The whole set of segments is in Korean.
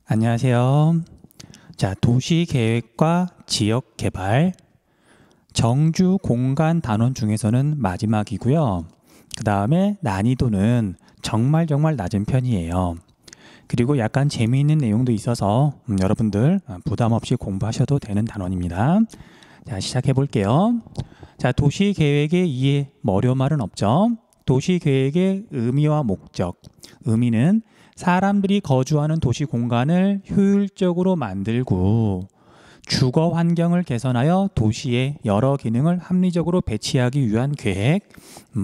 안녕하세요. 자, 도시계획과 지역개발, 정주 공간 단원 중에서는 마지막이고요. 그 다음에 난이도는 정말 낮은 편이에요. 그리고 약간 재미있는 내용도 있어서 여러분들 부담 없이 공부하셔도 되는 단원입니다. 자, 시작해 볼게요. 자, 도시계획의 이해, 어려운 말은 없죠. 도시계획의 의미와 목적. 의미는 사람들이 거주하는 도시 공간을 효율적으로 만들고 주거 환경을 개선하여 도시의 여러 기능을 합리적으로 배치하기 위한 계획.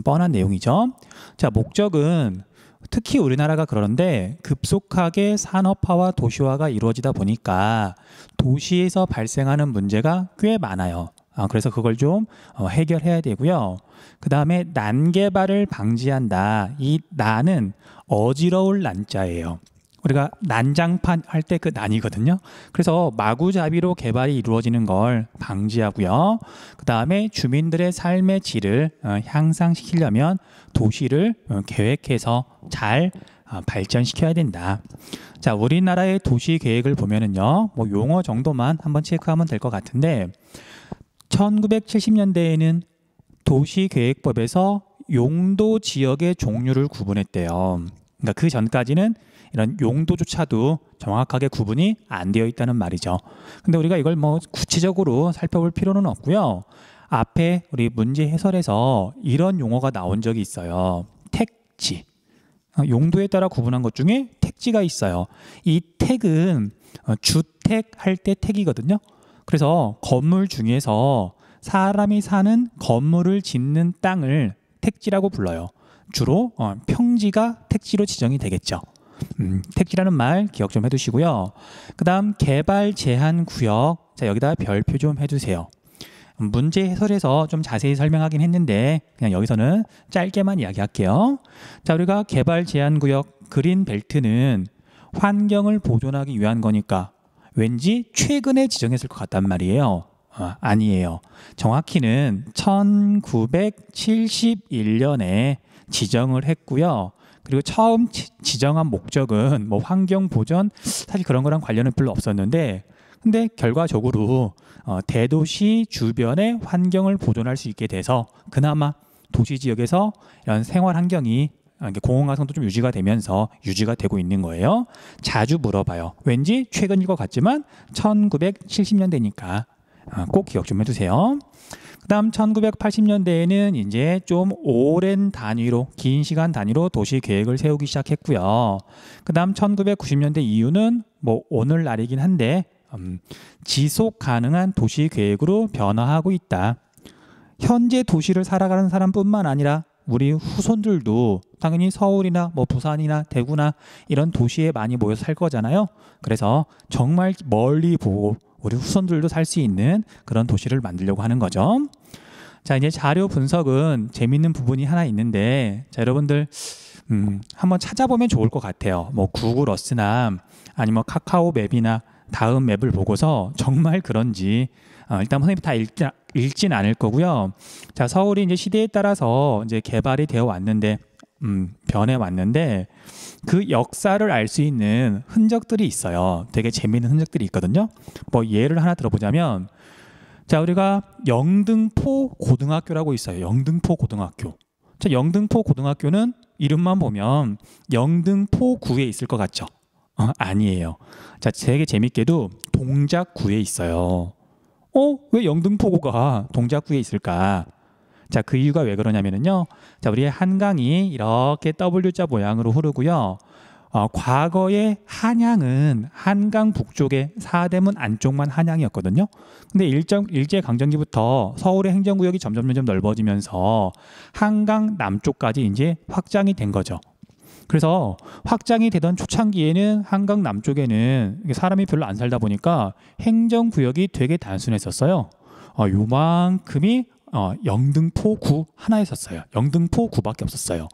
뻔한 내용이죠. 자, 목적은 특히 우리나라가 그러는데 급속하게 산업화와 도시화가 이루어지다 보니까 도시에서 발생하는 문제가 꽤 많아요. 그래서 그걸 좀 해결해야 되고요. 그 다음에 난개발을 방지한다. 이 난은 어지러울 난자예요. 우리가 난장판 할 때 그 난이거든요. 그래서 마구잡이로 개발이 이루어지는 걸 방지하고요. 그 다음에 주민들의 삶의 질을 향상시키려면 도시를 계획해서 잘 발전시켜야 된다. 자, 우리나라의 도시 계획을 보면은요, 뭐 용어 정도만 한번 체크하면 될 것 같은데, 1970년대에는 도시계획법에서 용도 지역의 종류를 구분했대요. 그러니까 그 전까지는 이런 용도조차도 정확하게 구분이 안 되어 있다는 말이죠. 근데 우리가 이걸 뭐 구체적으로 살펴볼 필요는 없고요. 앞에 우리 문제 해설에서 이런 용어가 나온 적이 있어요. 택지. 용도에 따라 구분한 것 중에 택지가 있어요. 이 택은 주택 할 때 택이거든요. 그래서 건물 중에서 사람이 사는 건물을 짓는 땅을 택지라고 불러요. 주로 평지가 택지로 지정이 되겠죠. 택지라는 말 기억 좀 해두시고요. 그 다음 개발 제한 구역. 자, 여기다 별표 좀 해주세요. 문제 해설에서 좀 자세히 설명하긴 했는데 그냥 여기서는 짧게만 이야기할게요. 자, 우리가 개발 제한 구역 그린 벨트는 환경을 보존하기 위한 거니까 왠지 최근에 지정했을 것 같단 말이에요. 아니에요. 정확히는 1971년에 지정을 했고요. 그리고 처음 지정한 목적은 뭐 환경 보전, 사실 그런 거랑 관련은 별로 없었는데, 근데 결과적으로 대도시 주변의 환경을 보존할 수 있게 돼서 그나마 도시 지역에서 이런 생활 환경이 공공활성도 좀 유지가 되면서 유지가 되고 있는 거예요. 자주 물어봐요. 왠지 최근일 것 같지만 1970년대니까 꼭 기억 좀 해두세요. 그 다음 1980년대에는 이제 좀 오랜 단위로, 긴 시간 단위로 도시 계획을 세우기 시작했고요. 그 다음 1990년대 이후는 뭐 오늘날이긴 한데 지속 가능한 도시 계획으로 변화하고 있다. 현재 도시를 살아가는 사람뿐만 아니라 우리 후손들도 당연히 서울이나 뭐 부산이나 대구나 이런 도시에 많이 모여 살 거잖아요. 그래서 정말 멀리 보고 우리 후손들도 살 수 있는 그런 도시를 만들려고 하는 거죠. 자, 이제 자료 분석은 재밌는 부분이 하나 있는데, 자, 여러분들 한번 찾아보면 좋을 것 같아요. 뭐 구글 어스나 아니면 카카오 맵이나 다음 맵을 보고서 정말 그런지 일단 선생님이 다 읽진 않을 거고요. 자, 서울이 이제 시대에 따라서 이제 개발이 되어 왔는데, 변해 왔는데, 그 역사를 알 수 있는 흔적들이 있어요. 되게 재미있는 흔적들이 있거든요. 뭐 예를 하나 들어보자면, 자, 우리가 영등포 고등학교라고 있어요. 영등포 고등학교. 자, 영등포 고등학교는 이름만 보면 영등포구에 있을 것 같죠? 아니에요. 자, 되게 재밌게도 동작구에 있어요. 왜 영등포구가 동작구에 있을까? 자, 그 이유가 왜 그러냐면요. 자, 우리의 한강이 이렇게 W자 모양으로 흐르고요. 과거에 한양은 한강 북쪽에 사대문 안쪽만 한양이었거든요. 근데 일제강점기부터 서울의 행정구역이 점점 넓어지면서 한강 남쪽까지 이제 확장이 된 거죠. 그래서 확장이 되던 초창기에는 한강 남쪽에는 사람이 별로 안 살다 보니까 행정구역이 되게 단순했었어요. 요만큼이 영등포구 하나였었어요. 영등포구밖에 없었어요.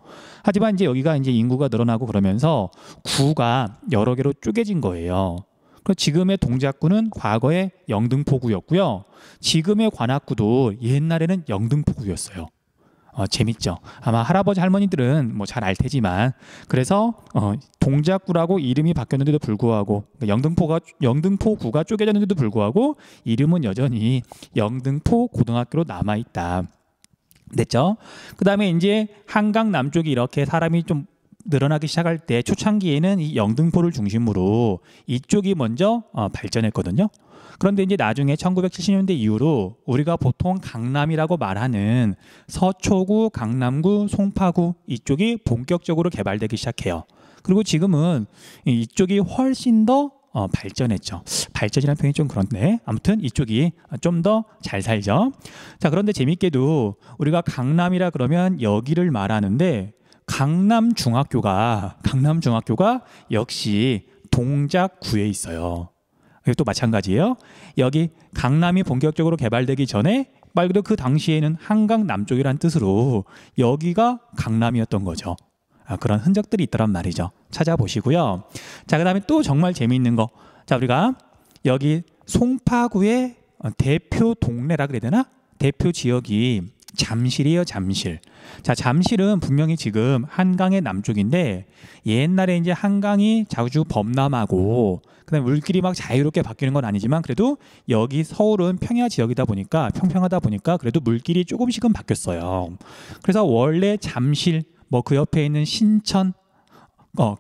하지만 이제 여기가 이제 인구가 늘어나고 그러면서 구가 여러 개로 쪼개진 거예요. 그리고 지금의 동작구는 과거에 영등포구였고요. 지금의 관악구도 옛날에는 영등포구였어요. 재밌죠. 아마 할아버지 할머니들은 뭐 잘 알 테지만 그래서 동작구라고 이름이 바뀌었는데도 불구하고 영등포구가 쪼개졌는데도 불구하고 이름은 여전히 영등포 고등학교로 남아 있다. 됐죠? 그다음에 이제 한강 남쪽이 이렇게 사람이 좀 늘어나기 시작할 때 초창기에는 이 영등포를 중심으로 이쪽이 먼저 발전했거든요. 그런데 이제 나중에 1970년대 이후로 우리가 보통 강남이라고 말하는 서초구, 강남구, 송파구 이쪽이 본격적으로 개발되기 시작해요. 그리고 지금은 이쪽이 훨씬 더 발전했죠. 발전이라는 표현이 좀 그렇네. 아무튼 이쪽이 좀 더 잘 살죠. 자, 그런데 재밌게도 우리가 강남이라 그러면 여기를 말하는데 강남중학교가 역시 동작구에 있어요. 또 마찬가지예요. 여기 강남이 본격적으로 개발되기 전에 말 그대로 그 당시에는 한강 남쪽이란 뜻으로 여기가 강남이었던 거죠. 그런 흔적들이 있더란 말이죠. 찾아보시고요. 자, 그다음에 또 정말 재미있는 거. 자, 우리가 여기 송파구의 대표 동네라 그래야 되나? 대표 지역이 잠실이에요, 잠실. 자, 잠실은 분명히 지금 한강의 남쪽인데 옛날에 이제 한강이 자주 범람하고 그다음에 물길이 막 자유롭게 바뀌는 건 아니지만 그래도 여기 서울은 평야 지역이다 보니까 평평하다 보니까 그래도 물길이 조금씩은 바뀌었어요. 그래서 원래 잠실 뭐 그 옆에 있는 신천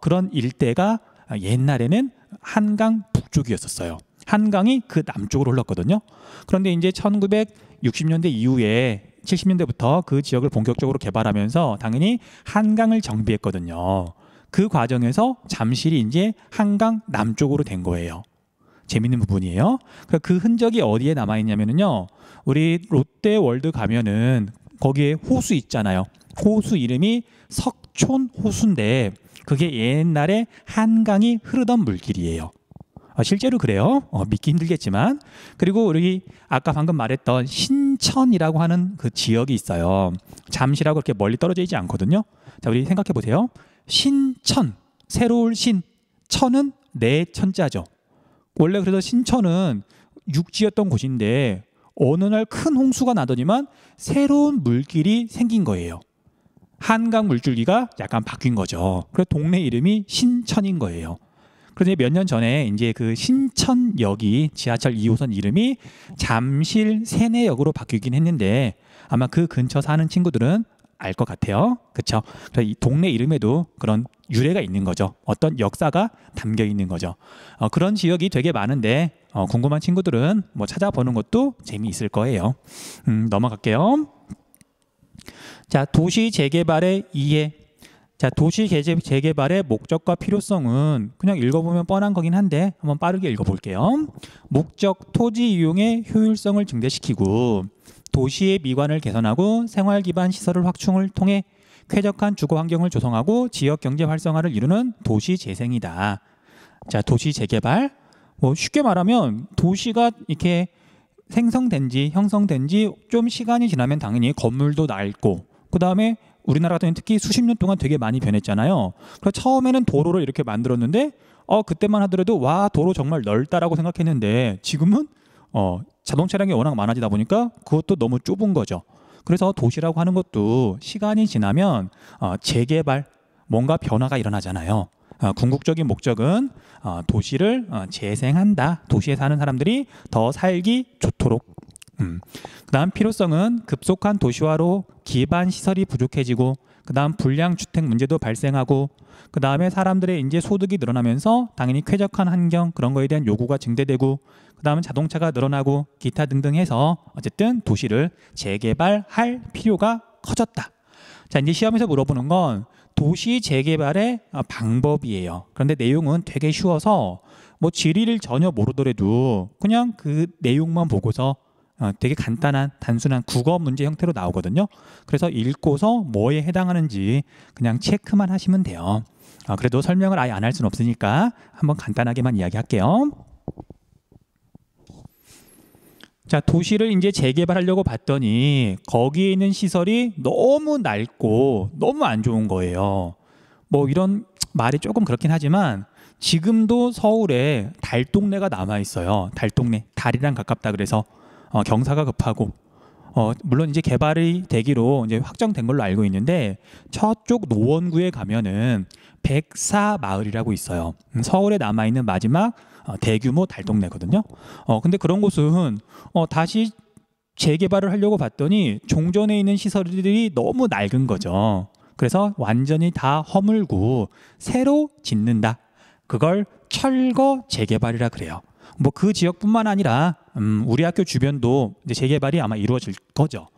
그런 일대가 옛날에는 한강 북쪽이었었어요. 한강이 그 남쪽으로 흘렀거든요. 그런데 이제 1960년대 이후에 70년대부터 그 지역을 본격적으로 개발하면서 당연히 한강을 정비했거든요. 그 과정에서 잠실이 이제 한강 남쪽으로 된 거예요. 재밌는 부분이에요. 그 흔적이 어디에 남아 있냐면요. 우리 롯데월드 가면은 거기에 호수 있잖아요. 호수 이름이 석촌 호수인데 그게 옛날에 한강이 흐르던 물길이에요. 실제로 그래요. 믿기 힘들겠지만. 그리고 우리 아까 방금 말했던 신천이라고 하는 그 지역이 있어요. 잠실하고 그렇게 멀리 떨어져 있지 않거든요. 자, 우리 생각해 보세요. 신천, 새로울 신, 천은 네 천자죠. 원래 그래서 신천은 육지였던 곳인데 어느 날 큰 홍수가 나더니만 새로운 물길이 생긴 거예요. 한강 물줄기가 약간 바뀐 거죠. 그래서 동네 이름이 신천인 거예요. 그런데 몇 년 전에 이제 그 신천역이 지하철 2호선 이름이 잠실 세내역으로 바뀌긴 했는데 아마 그 근처 사는 친구들은 알 것 같아요. 그렇죠? 그래서 이 동네 이름에도 그런 유래가 있는 거죠. 어떤 역사가 담겨 있는 거죠. 그런 지역이 되게 많은데 궁금한 친구들은 뭐 찾아보는 것도 재미있을 거예요. 넘어갈게요. 자, 도시 재개발의 이해. 자, 도시 재개발의 목적과 필요성은 그냥 읽어보면 뻔한 거긴 한데 한번 빠르게 읽어볼게요. 목적, 토지 이용의 효율성을 증대시키고 도시의 미관을 개선하고 생활 기반 시설을 확충을 통해 쾌적한 주거 환경을 조성하고 지역 경제 활성화를 이루는 도시 재생이다. 자, 도시 재개발. 뭐 쉽게 말하면 도시가 이렇게 형성된 지 좀 시간이 지나면 당연히 건물도 낡고 그다음에 우리나라 같은 경우는 특히 수십 년 동안 되게 많이 변했잖아요. 그래서 처음에는 도로를 이렇게 만들었는데 그때만 하더라도 와, 도로 정말 넓다라고 생각했는데 지금은 자동 차량이 워낙 많아지다 보니까 그것도 너무 좁은 거죠. 그래서 도시라고 하는 것도 시간이 지나면 재개발, 뭔가 변화가 일어나잖아요. 궁극적인 목적은 도시를 재생한다. 도시에 사는 사람들이 더 살기 좋도록. 그다음 필요성은 급속한 도시화로 기반 시설이 부족해지고 그다음 불량 주택 문제도 발생하고 그다음에 사람들의 이제 소득이 늘어나면서 당연히 쾌적한 환경 그런 거에 대한 요구가 증대되고 그다음에 자동차가 늘어나고 기타 등등 해서 어쨌든 도시를 재개발할 필요가 커졌다. 자, 이제 시험에서 물어보는 건 도시 재개발의 방법이에요. 그런데 내용은 되게 쉬워서 뭐 지리를 전혀 모르더라도 그냥 그 내용만 보고서 되게 간단한 단순한 국어 문제 형태로 나오거든요. 그래서 읽고서 뭐에 해당하는지 그냥 체크만 하시면 돼요. 그래도 설명을 아예 안 할 수는 없으니까 한번 간단하게만 이야기할게요. 자, 도시를 이제 재개발하려고 봤더니 거기에 있는 시설이 너무 낡고 너무 안 좋은 거예요. 뭐 이런 말이 조금 그렇긴 하지만 지금도 서울에 달동네가 남아 있어요. 달동네, 달이랑 가깝다 그래서 경사가 급하고 물론 이제 개발이 되기로 이제 확정된 걸로 알고 있는데 저쪽 노원구에 가면은 백사 마을이라고 있어요. 서울에 남아 있는 마지막 대규모 달동네거든요. 근데 그런 곳은 다시 재개발을 하려고 봤더니 종전에 있는 시설들이 너무 낡은 거죠. 그래서 완전히 다 허물고 새로 짓는다. 그걸 철거 재개발이라 그래요. 뭐 그 지역뿐만 아니라 우리 학교 주변도 이제 재개발이 아마 이루어질 거죠.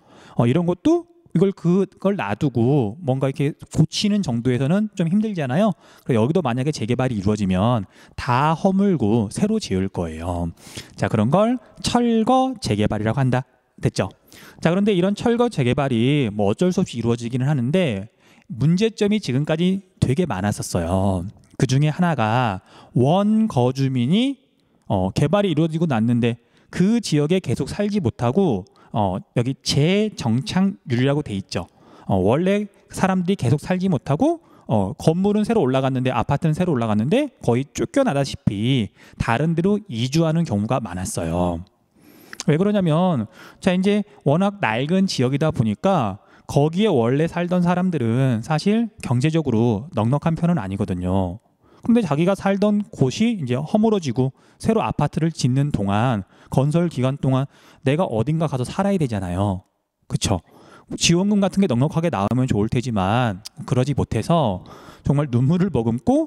이런 것도 그걸 놔두고 뭔가 이렇게 고치는 정도에서는 좀 힘들잖아요. 그래서 여기도 만약에 재개발이 이루어지면 다 허물고 새로 지을 거예요. 자, 그런 걸 철거 재개발이라고 한다. 됐죠? 자, 그런데 이런 철거 재개발이 뭐 어쩔 수 없이 이루어지기는 하는데 문제점이 지금까지 되게 많았었어요. 그 중에 하나가 원거주민이 개발이 이루어지고 났는데 그 지역에 계속 살지 못하고 여기 재정착률이라고 돼 있죠. 원래 사람들이 계속 살지 못하고 건물은 새로 올라갔는데 아파트는 새로 올라갔는데 거의 쫓겨나다시피 다른 데로 이주하는 경우가 많았어요. 왜 그러냐면 자 이제 워낙 낡은 지역이다 보니까 거기에 원래 살던 사람들은 사실 경제적으로 넉넉한 편은 아니거든요. 근데 자기가 살던 곳이 이제 허물어지고 새로 아파트를 짓는 동안 건설 기간 동안 내가 어딘가 가서 살아야 되잖아요. 그렇죠? 지원금 같은 게 넉넉하게 나오면 좋을 테지만 그러지 못해서 정말 눈물을 머금고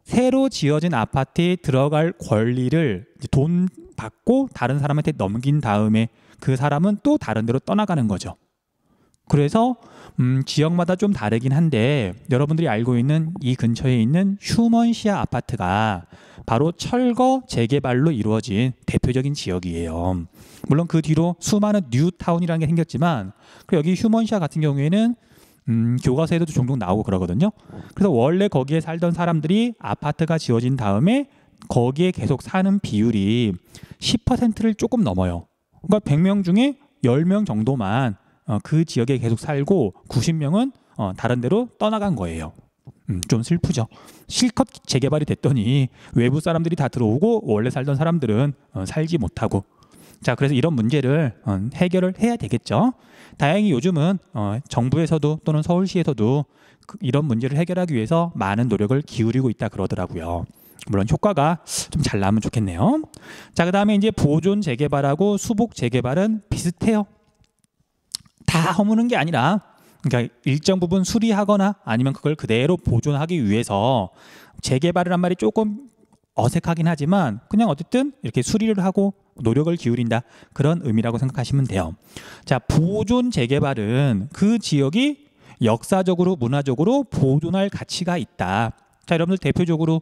새로 지어진 아파트에 들어갈 권리를 돈 받고 다른 사람한테 넘긴 다음에 그 사람은 또 다른 데로 떠나가는 거죠. 그래서 지역마다 좀 다르긴 한데 여러분들이 알고 있는 이 근처에 있는 휴먼시아 아파트가 바로 철거 재개발로 이루어진 대표적인 지역이에요. 물론 그 뒤로 수많은 뉴타운이라는 게 생겼지만 여기 휴먼시아 같은 경우에는 교과서에도 종종 나오고 그러거든요. 그래서 원래 거기에 살던 사람들이 아파트가 지어진 다음에 거기에 계속 사는 비율이 10%를 조금 넘어요. 그러니까 100명 중에 10명 정도만 그 지역에 계속 살고 90명은 다른 데로 떠나간 거예요. 좀 슬프죠. 실컷 재개발이 됐더니 외부 사람들이 다 들어오고 원래 살던 사람들은 살지 못하고. 자, 그래서 이런 문제를 해결을 해야 되겠죠. 다행히 요즘은 정부에서도 또는 서울시에서도 이런 문제를 해결하기 위해서 많은 노력을 기울이고 있다 그러더라고요. 물론 효과가 좀 잘 나면 좋겠네요. 자, 그다음에 이제 보존 재개발하고 수복 재개발은 비슷해요. 다 허무는 게 아니라 그러니까 일정 부분 수리하거나 아니면 그걸 그대로 보존하기 위해서 재개발을 한 말이 조금 어색하긴 하지만 그냥 어쨌든 이렇게 수리를 하고 노력을 기울인다 그런 의미라고 생각하시면 돼요. 자, 보존 재개발은 그 지역이 역사적으로 문화적으로 보존할 가치가 있다. 자, 여러분들 대표적으로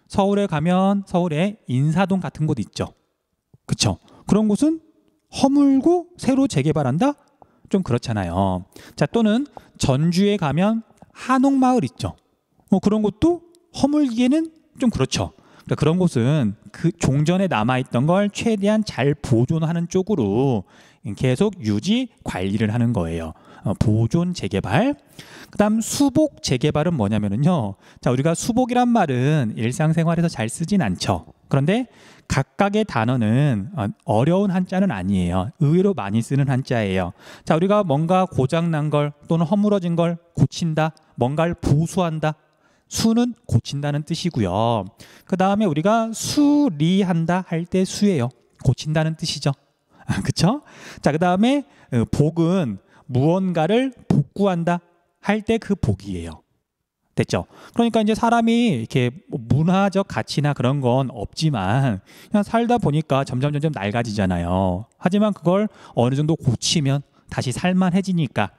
서울에 가면 서울에 인사동 같은 곳 있죠. 그렇죠? 그런 곳은 허물고 새로 재개발한다? 좀 그렇잖아요. 자, 또는 전주에 가면 한옥마을 있죠. 그런 곳도 허물기에는 좀 그렇죠. 그러니까 그런 곳은 그 종전에 남아있던 걸 최대한 잘 보존하는 쪽으로 계속 유지 관리를 하는 거예요. 보존 재개발. 그다음 수복 재개발은 뭐냐면요. 자, 우리가 수복이란 말은 일상생활에서 잘 쓰진 않죠. 그런데 각각의 단어는 어려운 한자는 아니에요. 의외로 많이 쓰는 한자예요. 자, 우리가 뭔가 고장난 걸 또는 허물어진 걸 고친다, 뭔가를 보수한다. 수는 고친다는 뜻이고요. 그 다음에 우리가 수리한다 할 때 수예요. 고친다는 뜻이죠. 그렇죠? 자, 그 다음에 복은 무언가를 복구한다 할 때 그 복이에요. 됐죠? 그러니까 이제 사람이 이렇게 문화적 가치나 그런 건 없지만 그냥 살다 보니까 점점 낡아지잖아요. 하지만 그걸 어느 정도 고치면 다시 살만해지니까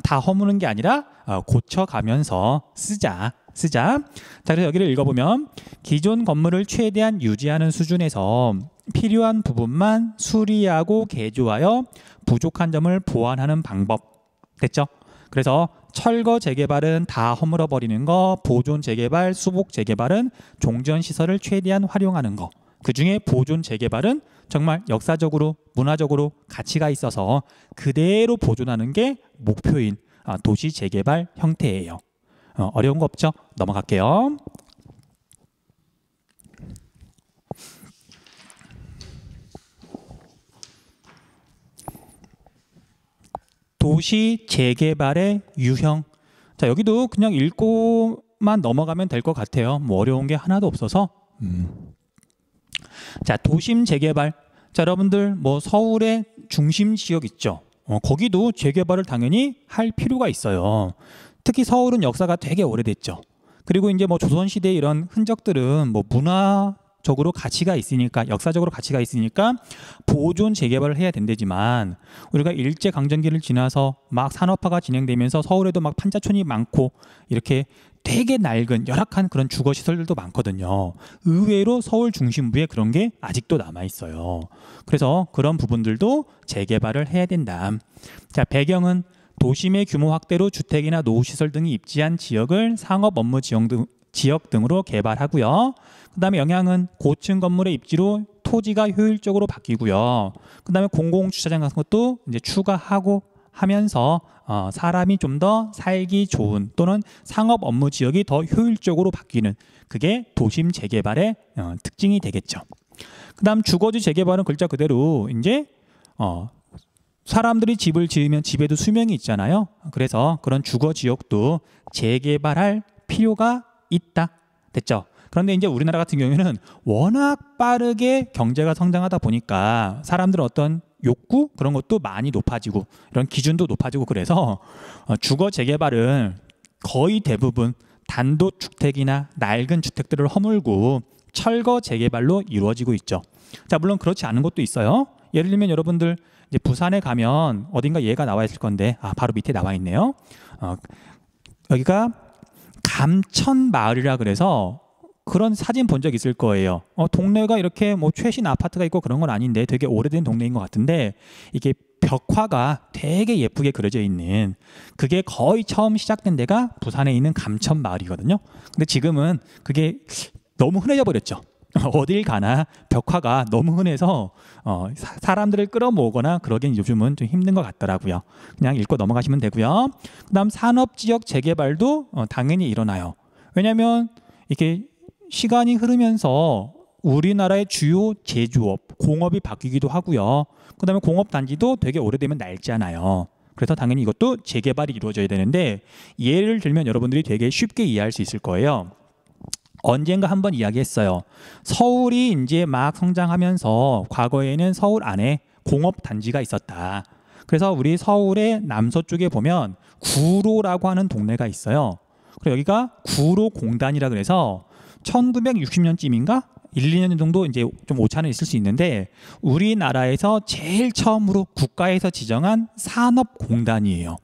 다 허무는 게 아니라 고쳐가면서 쓰자. 자, 그래서 여기를 읽어보면 기존 건물을 최대한 유지하는 수준에서 필요한 부분만 수리하고 개조하여 부족한 점을 보완하는 방법. 됐죠? 그래서 철거 재개발은 다 허물어 버리는 거, 보존 재개발, 수복 재개발은 종전 시설을 최대한 활용하는 거. 그중에 보존 재개발은 정말 역사적으로 문화적으로 가치가 있어서 그대로 보존하는 게 목표인 도시 재개발 형태예요. 어려운 거 없죠? 넘어갈게요. 도시 재개발의 유형. 자, 여기도 그냥 읽고만 넘어가면 될 것 같아요. 뭐 어려운 게 하나도 없어서. 자, 도심 재개발. 자, 여러분들 뭐 서울의 중심 지역 있죠. 거기도 재개발을 당연히 할 필요가 있어요. 특히 서울은 역사가 되게 오래됐죠. 그리고 이제 뭐 조선시대 이런 흔적들은 뭐 문화적으로 가치가 있으니까, 역사적으로 가치가 있으니까 보존 재개발을 해야 된다지만, 우리가 일제강점기를 지나서 막 산업화가 진행되면서 서울에도 막 판자촌이 많고 이렇게 되게 낡은 열악한 그런 주거 시설들도 많거든요. 의외로 서울 중심부에 그런 게 아직도 남아 있어요. 그래서 그런 부분들도 재개발을 해야 된다. 자, 배경은 도심의 규모 확대로 주택이나 노후시설 등이 입지한 지역을 상업 업무 지역 등으로 개발하고요. 그 다음에 영향은 고층 건물의 입지로 토지가 효율적으로 바뀌고요. 그 다음에 공공주차장 같은 것도 이제 추가하고 하면서 사람이 좀 더 살기 좋은 또는 상업 업무 지역이 더 효율적으로 바뀌는, 그게 도심 재개발의 특징이 되겠죠. 그 다음 주거지 재개발은 글자 그대로 이제 사람들이 집을 지으면 집에도 수명이 있잖아요. 그래서 그런 주거 지역도 재개발할 필요가 있다. 됐죠? 그런데 이제 우리나라 같은 경우에는 워낙 빠르게 경제가 성장하다 보니까 사람들은 어떤 욕구 그런 것도 많이 높아지고 이런 기준도 높아지고, 그래서 주거 재개발은 거의 대부분 단독주택이나 낡은 주택들을 허물고 철거 재개발로 이루어지고 있죠. 자, 물론 그렇지 않은 것도 있어요. 예를 들면 여러분들 이제 부산에 가면 어딘가 얘가 나와 있을 건데, 바로 밑에 나와 있네요. 여기가 감천마을이라 그래서 그런 사진 본 적 있을 거예요. 동네가 이렇게 뭐 최신 아파트가 있고 그런 건 아닌데 되게 오래된 동네인 것 같은데, 이게 벽화가 되게 예쁘게 그려져 있는, 그게 거의 처음 시작된 데가 부산에 있는 감천마을이거든요. 근데 지금은 그게 너무 흔해져 버렸죠. 어딜 가나 벽화가 너무 흔해서 사람들을 끌어모으거나 그러긴 요즘은 좀 힘든 것 같더라고요. 그냥 읽고 넘어가시면 되고요. 그다음 산업지역 재개발도 당연히 일어나요. 왜냐하면 이게 시간이 흐르면서 우리나라의 주요 제조업, 공업이 바뀌기도 하고요. 그다음에 공업단지도 되게 오래되면 낡잖아요. 그래서 당연히 이것도 재개발이 이루어져야 되는데, 예를 들면 여러분들이 되게 쉽게 이해할 수 있을 거예요. 언젠가 한번 이야기했어요. 서울이 이제 막 성장하면서 과거에는 서울 안에 공업단지가 있었다. 그래서 우리 서울의 남서쪽에 보면 구로라고 하는 동네가 있어요. 그리고 여기가 구로공단이라 그래서 1960년쯤인가 1, 2년 정도 이제 좀 오차는 있을 수 있는데, 우리나라에서 제일 처음으로 국가에서 지정한 산업공단이에요.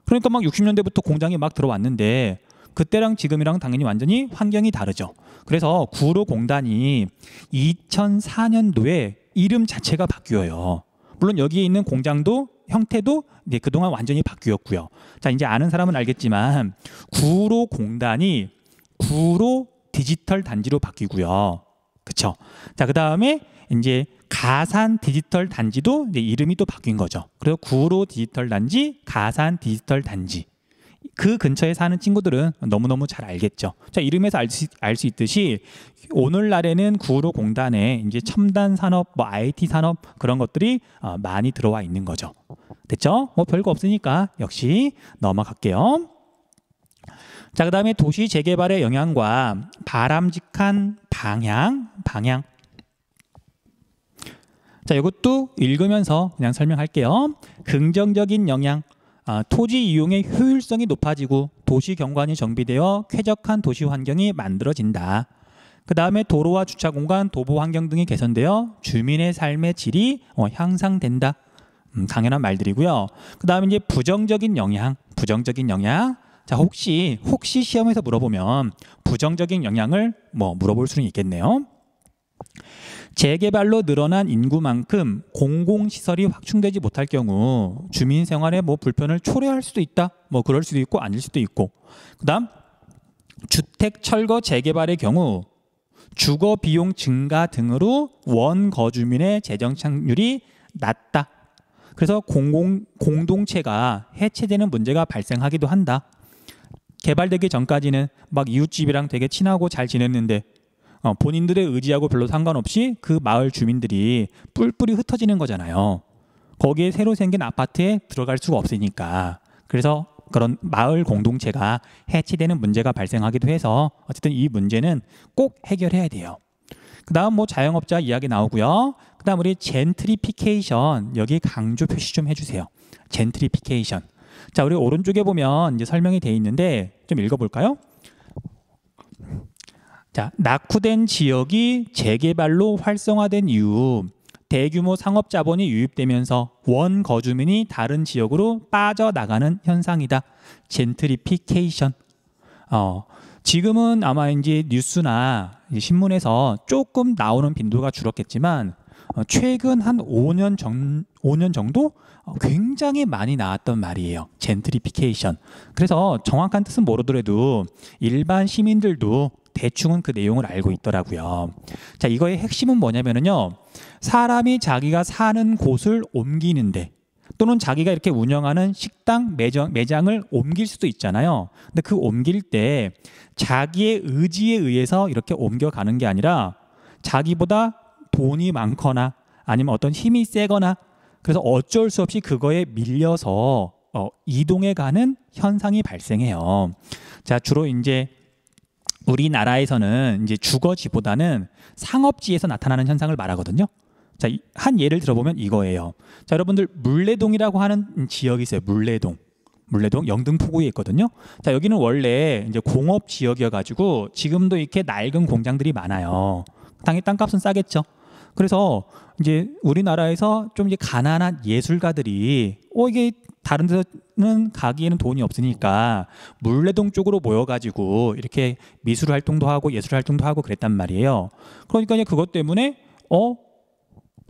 그러니까 막 60년대부터 공장이 막 들어왔는데 그때랑 지금이랑 당연히 완전히 환경이 다르죠. 그래서 구로공단이 2004년도에 이름 자체가 바뀌어요. 물론 여기에 있는 공장도 형태도 이제 그동안 완전히 바뀌었고요. 자, 이제 아는 사람은 알겠지만 구로공단이 구로 디지털 단지로 바뀌고요. 그렇죠? 자, 그다음에 이제 가산 디지털 단지도 이제 이름이 또 바뀐 거죠. 그래서 구로 디지털 단지, 가산 디지털 단지. 그 근처에 사는 친구들은 너무너무 잘 알겠죠. 자, 이름에서 알 수 있듯이 오늘날에는 구로 공단에 이제 첨단 산업, 뭐 IT 산업 그런 것들이 많이 들어와 있는 거죠. 됐죠? 뭐 별거 없으니까 역시 넘어갈게요. 자, 그다음에 도시 재개발의 영향과 바람직한 방향. 자, 이것도 읽으면서 그냥 설명할게요. 긍정적인 영향. 토지 이용의 효율성이 높아지고 도시 경관이 정비되어 쾌적한 도시 환경이 만들어진다. 그 다음에 도로와 주차 공간, 도보 환경 등이 개선되어 주민의 삶의 질이 향상된다. 당연한 말들이고요. 그 다음에 이제 부정적인 영향. 자, 혹시 시험에서 물어보면 부정적인 영향을 물어볼 수는 있겠네요. 재개발로 늘어난 인구만큼 공공시설이 확충되지 못할 경우 주민 생활에 불편을 초래할 수도 있다. 그럴 수도 있고 아닐 수도 있고. 그다음 주택 철거 재개발의 경우 주거 비용 증가 등으로 원거주민의 재정 착률이 낮다. 그래서 공동체가 해체되는 문제가 발생하기도 한다. 개발되기 전까지는 막 이웃집이랑 되게 친하고 잘 지냈는데 본인들의 의지하고 별로 상관없이 그 마을 주민들이 뿔뿔이 흩어지는 거잖아요. 거기에 새로 생긴 아파트에 들어갈 수가 없으니까. 그래서 그런 마을 공동체가 해치되는 문제가 발생하기도 해서 어쨌든 이 문제는 꼭 해결해야 돼요. 그 다음 뭐 자영업자 이야기 나오고요. 그 다음 우리 젠트리피케이션, 여기 강조 표시 좀 해주세요. 젠트리피케이션. 자, 우리 오른쪽에 보면 이제 설명이 돼 있는데 좀 읽어볼까요? 자, 낙후된 지역이 재개발로 활성화된 이후 대규모 상업 자본이 유입되면서 원 거주민이 다른 지역으로 빠져나가는 현상이다. 젠트리피케이션. 지금은 아마 이제 뉴스나 신문에서 조금 나오는 빈도가 줄었겠지만 최근 한 5년 정도 굉장히 많이 나왔던 말이에요. 젠트리피케이션. 그래서 정확한 뜻은 모르더라도 일반 시민들도 대충은 그 내용을 알고 있더라고요. 자, 이거의 핵심은 뭐냐면요. 사람이 자기가 사는 곳을 옮기는데 또는 자기가 이렇게 운영하는 식당, 매장을 옮길 수도 있잖아요. 근데 그 옮길 때 자기의 의지에 의해서 이렇게 옮겨가는 게 아니라 자기보다 돈이 많거나 아니면 어떤 힘이 세거나 그래서 어쩔 수 없이 그거에 밀려서 이동해 가는 현상이 발생해요. 자, 주로 이제 우리나라에서는 이제 주거지보다는 상업지에서 나타나는 현상을 말하거든요. 자, 한 예를 들어보면 이거예요. 자, 여러분들 물레동이라고 하는 지역이 있어요. 물레동 영등포구에 있거든요. 자, 여기는 원래 이제 공업 지역이어가지고 지금도 이렇게 낡은 공장들이 많아요. 당연히 땅값은 싸겠죠. 그래서 이제 우리나라에서 좀 이제 가난한 예술가들이 이게 다른 데서는 가기에는 돈이 없으니까 물레동 쪽으로 모여가지고 이렇게 미술 활동도 하고 예술 활동도 하고 그랬단 말이에요. 그러니까 이제 그것 때문에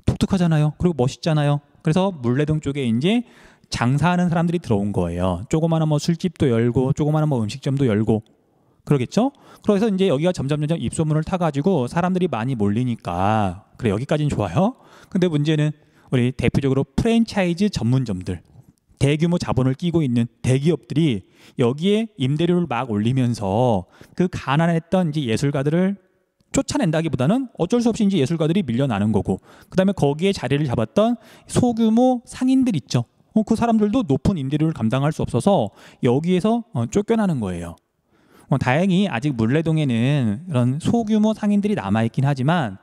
독특하잖아요. 그리고 멋있잖아요. 그래서 물레동 쪽에 이제 장사하는 사람들이 들어온 거예요. 조그마한 뭐 술집도 열고 조그마한 뭐 음식점도 열고 그러겠죠. 그래서 이제 여기가 점점 입소문을 타가지고 사람들이 많이 몰리니까 그래, 여기까지는 좋아요. 근데 문제는 우리 대표적으로 프랜차이즈 전문점들, 대규모 자본을 끼고 있는 대기업들이 여기에 임대료를 막 올리면서 그 가난했던 이제 예술가들을 쫓아낸다기보다는 어쩔 수 없이 이제 예술가들이 밀려나는 거고, 그다음에 거기에 자리를 잡았던 소규모 상인들 있죠. 그 사람들도 높은 임대료를 감당할 수 없어서 여기에서 쫓겨나는 거예요. 다행히 아직 물레동에는 이런 소규모 상인들이 남아있긴 하지만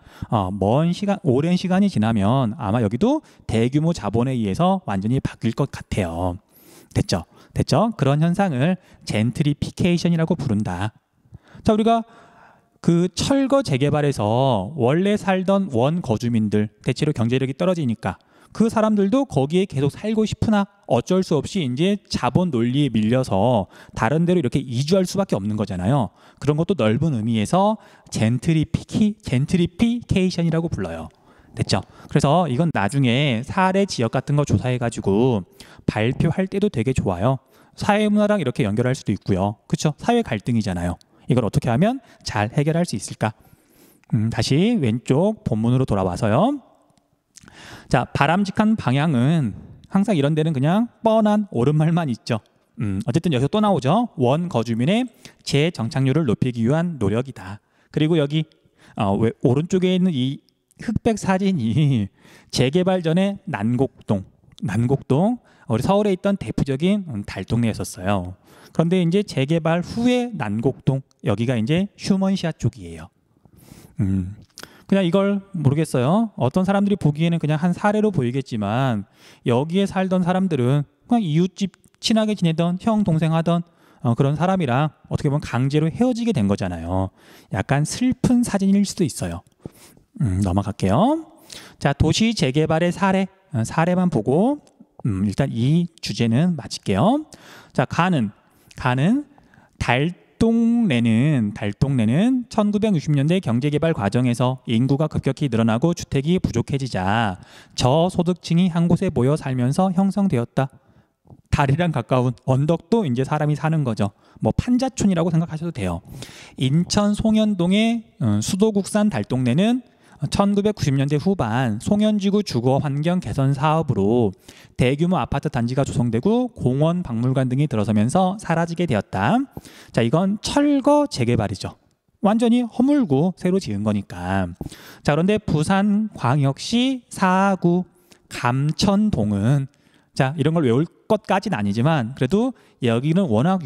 오랜 시간이 지나면 아마 여기도 대규모 자본에 의해서 완전히 바뀔 것 같아요. 됐죠? 그런 현상을 젠트리피케이션이라고 부른다. 자, 우리가 그 철거 재개발에서 원래 살던 원 거주민들, 대체로 경제력이 떨어지니까 그 사람들도 거기에 계속 살고 싶으나 어쩔 수 없이 이제 자본 논리에 밀려서 다른 데로 이렇게 이주할 수밖에 없는 거잖아요. 그런 것도 넓은 의미에서 젠트리피케이션이라고 불러요. 됐죠? 그래서 이건 나중에 사례 지역 같은 거 조사해가지고 발표할 때도 되게 좋아요. 사회문화랑 이렇게 연결할 수도 있고요. 그렇죠? 사회 갈등이잖아요. 이걸 어떻게 하면 잘 해결할 수 있을까? 다시 왼쪽 본문으로 돌아와서요. 자, 바람직한 방향은 항상 이런 데는 그냥 뻔한 옳은 말만 있죠. 어쨌든 여기서 또 나오죠. 원 거주민의 재정착률을 높이기 위한 노력이다. 그리고 여기 오른쪽에 있는 이 흑백 사진이 재개발 전에 난곡동 우리 서울에 있던 대표적인 달동네였었어요. 그런데 이제 재개발 후에 난곡동, 여기가 이제 휴먼시아 쪽이에요. 그냥 이걸 모르겠어요. 어떤 사람들이 보기에는 그냥 한 사례로 보이겠지만 여기에 살던 사람들은 그냥 이웃집 친하게 지내던 형 동생 하던 그런 사람이랑 어떻게 보면 강제로 헤어지게 된 거잖아요. 약간 슬픈 사진일 수도 있어요. 넘어갈게요. 자, 도시 재개발의 사례만 보고 일단 이 주제는 마칠게요. 자, 가는 달동네는 1960년대 경제개발 과정에서 인구가 급격히 늘어나고 주택이 부족해지자 저소득층이 한 곳에 모여 살면서 형성되었다. 달이랑 가까운 언덕도 이제 사람이 사는 거죠. 뭐 판자촌이라고 생각하셔도 돼요. 인천 송현동의 수도국산 달동네는 1990년대 후반 송현지구 주거 환경 개선 사업으로 대규모 아파트 단지가 조성되고 공원, 박물관 등이 들어서면서 사라지게 되었다. 자, 이건 철거 재개발이죠. 완전히 허물고 새로 지은 거니까. 자, 그런데 부산광역시 4구 감천동은 자 이런 걸 외울 것까지는 아니지만 그래도 여기는 워낙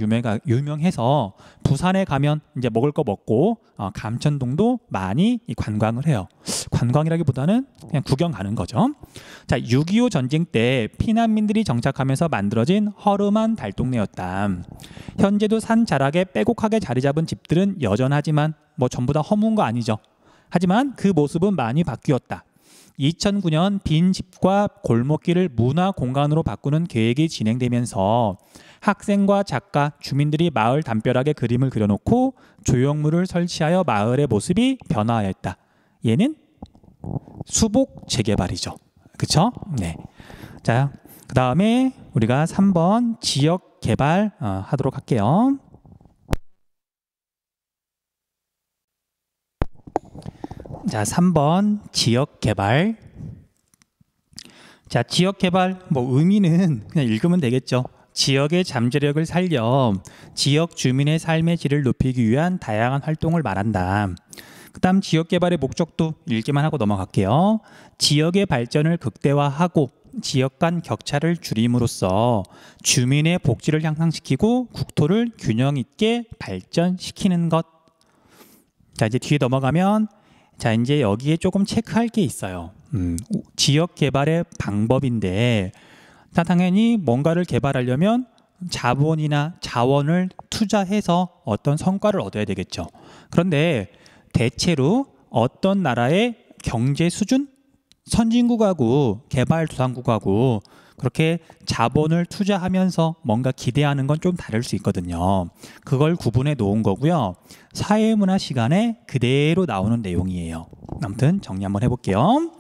유명해서 부산에 가면 이제 먹을 거 먹고 감천동도 많이 관광을 해요. 관광이라기보다는 그냥 구경 가는 거죠. 자, 6.25 전쟁 때 피난민들이 정착하면서 만들어진 허름한 달동네였다. 현재도 산 자락에 빼곡하게 자리 잡은 집들은 여전하지만 뭐 전부 다 허문 거 아니죠. 하지만 그 모습은 많이 바뀌었다. 2009년 빈 집과 골목길을 문화 공간으로 바꾸는 계획이 진행되면서 학생과 작가, 주민들이 마을 담벼락에 그림을 그려놓고 조형물을 설치하여 마을의 모습이 변화하였다. 얘는 수복 재개발이죠. 그렇죠? 네. 자, 그 다음에 우리가 3번 지역 개발 하도록 할게요. 자, 3번 지역 개발. 자, 지역 개발 뭐 의미는 그냥 읽으면 되겠죠. 지역의 잠재력을 살려 지역 주민의 삶의 질을 높이기 위한 다양한 활동을 말한다. 그다음 지역 개발의 목적도 읽기만 하고 넘어갈게요. 지역의 발전을 극대화하고 지역 간 격차를 줄임으로써 주민의 복지를 향상시키고 국토를 균형 있게 발전시키는 것. 자, 이제 뒤에 넘어가면 자, 이제 여기에 조금 체크할 게 있어요. 지역 개발의 방법인데 자, 당연히 뭔가를 개발하려면 자본이나 자원을 투자해서 어떤 성과를 얻어야 되겠죠. 그런데 대체로 어떤 나라의 경제 수준, 선진국하고 개발도상국하고 그렇게 자본을 투자하면서 뭔가 기대하는 건 좀 다를 수 있거든요. 그걸 구분해 놓은 거고요. 사회문화 시간에 그대로 나오는 내용이에요. 아무튼 정리 한번 해볼게요.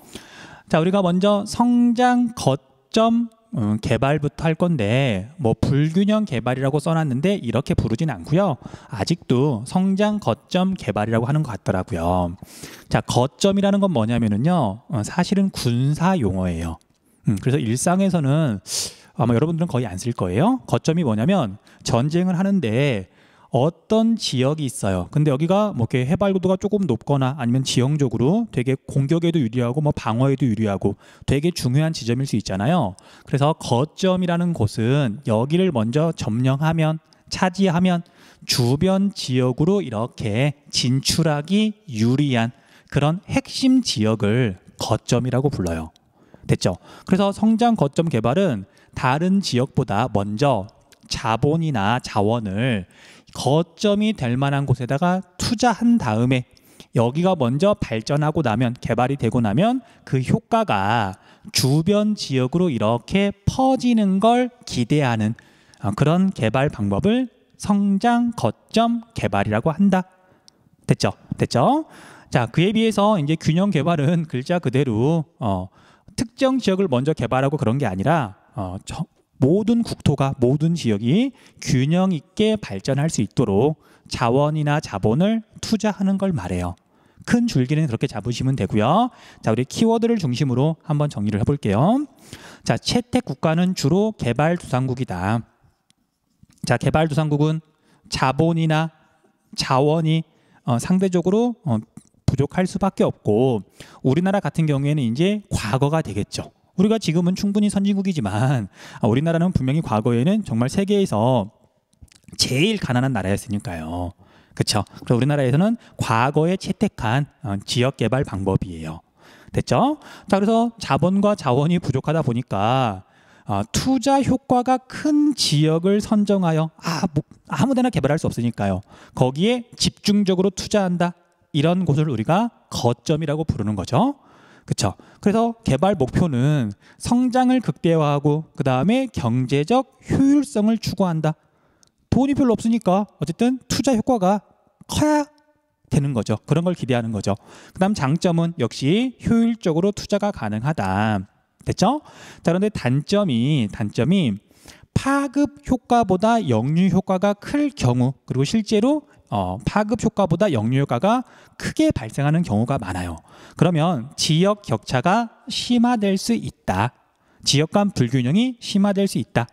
자, 우리가 먼저 성장 거점 개발부터 할 건데 뭐 불균형 개발이라고 써놨는데 이렇게 부르진 않고요. 아직도 성장 거점 개발이라고 하는 것 같더라고요. 자, 거점이라는 건 뭐냐면은요, 사실은 군사 용어예요. 그래서 일상에서는 아마 여러분들은 거의 안 쓸 거예요. 거점이 뭐냐면 전쟁을 하는데 어떤 지역이 있어요. 근데 여기가 뭐 이렇게 해발고도가 조금 높거나 아니면 지형적으로 되게 공격에도 유리하고 뭐 방어에도 유리하고 되게 중요한 지점일 수 있잖아요. 그래서 거점이라는 곳은 여기를 먼저 점령하면 차지하면 주변 지역으로 이렇게 진출하기 유리한 그런 핵심 지역을 거점이라고 불러요. 됐죠? 그래서 성장 거점 개발은 다른 지역보다 먼저 자본이나 자원을 거점이 될 만한 곳에다가 투자한 다음에 여기가 먼저 발전하고 나면 개발이 되고 나면 그 효과가 주변 지역으로 이렇게 퍼지는 걸 기대하는 그런 개발 방법을 성장 거점 개발이라고 한다. 됐죠? 됐죠? 자, 그에 비해서 이제 균형 개발은 글자 그대로 특정 지역을 먼저 개발하고 그런 게 아니라 모든 국토가 모든 지역이 균형 있게 발전할 수 있도록 자원이나 자본을 투자하는 걸 말해요. 큰 줄기는 그렇게 잡으시면 되고요. 자, 우리 키워드를 중심으로 한번 정리를 해볼게요. 자, 채택 국가는 주로 개발도상국이다. 자, 개발도상국은 자본이나 자원이 상대적으로 부족할 수밖에 없고 우리나라 같은 경우에는 이제 과거가 되겠죠. 우리가 지금은 충분히 선진국이지만 우리나라는 분명히 과거에는 정말 세계에서 제일 가난한 나라였으니까요. 그렇죠? 그래서 우리나라에서는 과거에 채택한 지역 개발 방법이에요. 됐죠? 자, 그래서 자본과 자원이 부족하다 보니까 투자 효과가 큰 지역을 선정하여 아무데나 개발할 수 없으니까요. 거기에 집중적으로 투자한다. 이런 곳을 우리가 거점이라고 부르는 거죠. 그렇죠? 그래서 개발 목표는 성장을 극대화하고 그 다음에 경제적 효율성을 추구한다. 돈이 별로 없으니까 어쨌든 투자 효과가 커야 되는 거죠. 그런 걸 기대하는 거죠. 그 다음 장점은 역시 효율적으로 투자가 가능하다. 됐죠? 자, 그런데 단점이 파급 효과보다 역류 효과가 클 경우 그리고 실제로 파급 효과보다 역류 효과가 크게 발생하는 경우가 많아요. 그러면 지역 격차가 심화될 수 있다. 지역 간 불균형이 심화될 수 있다.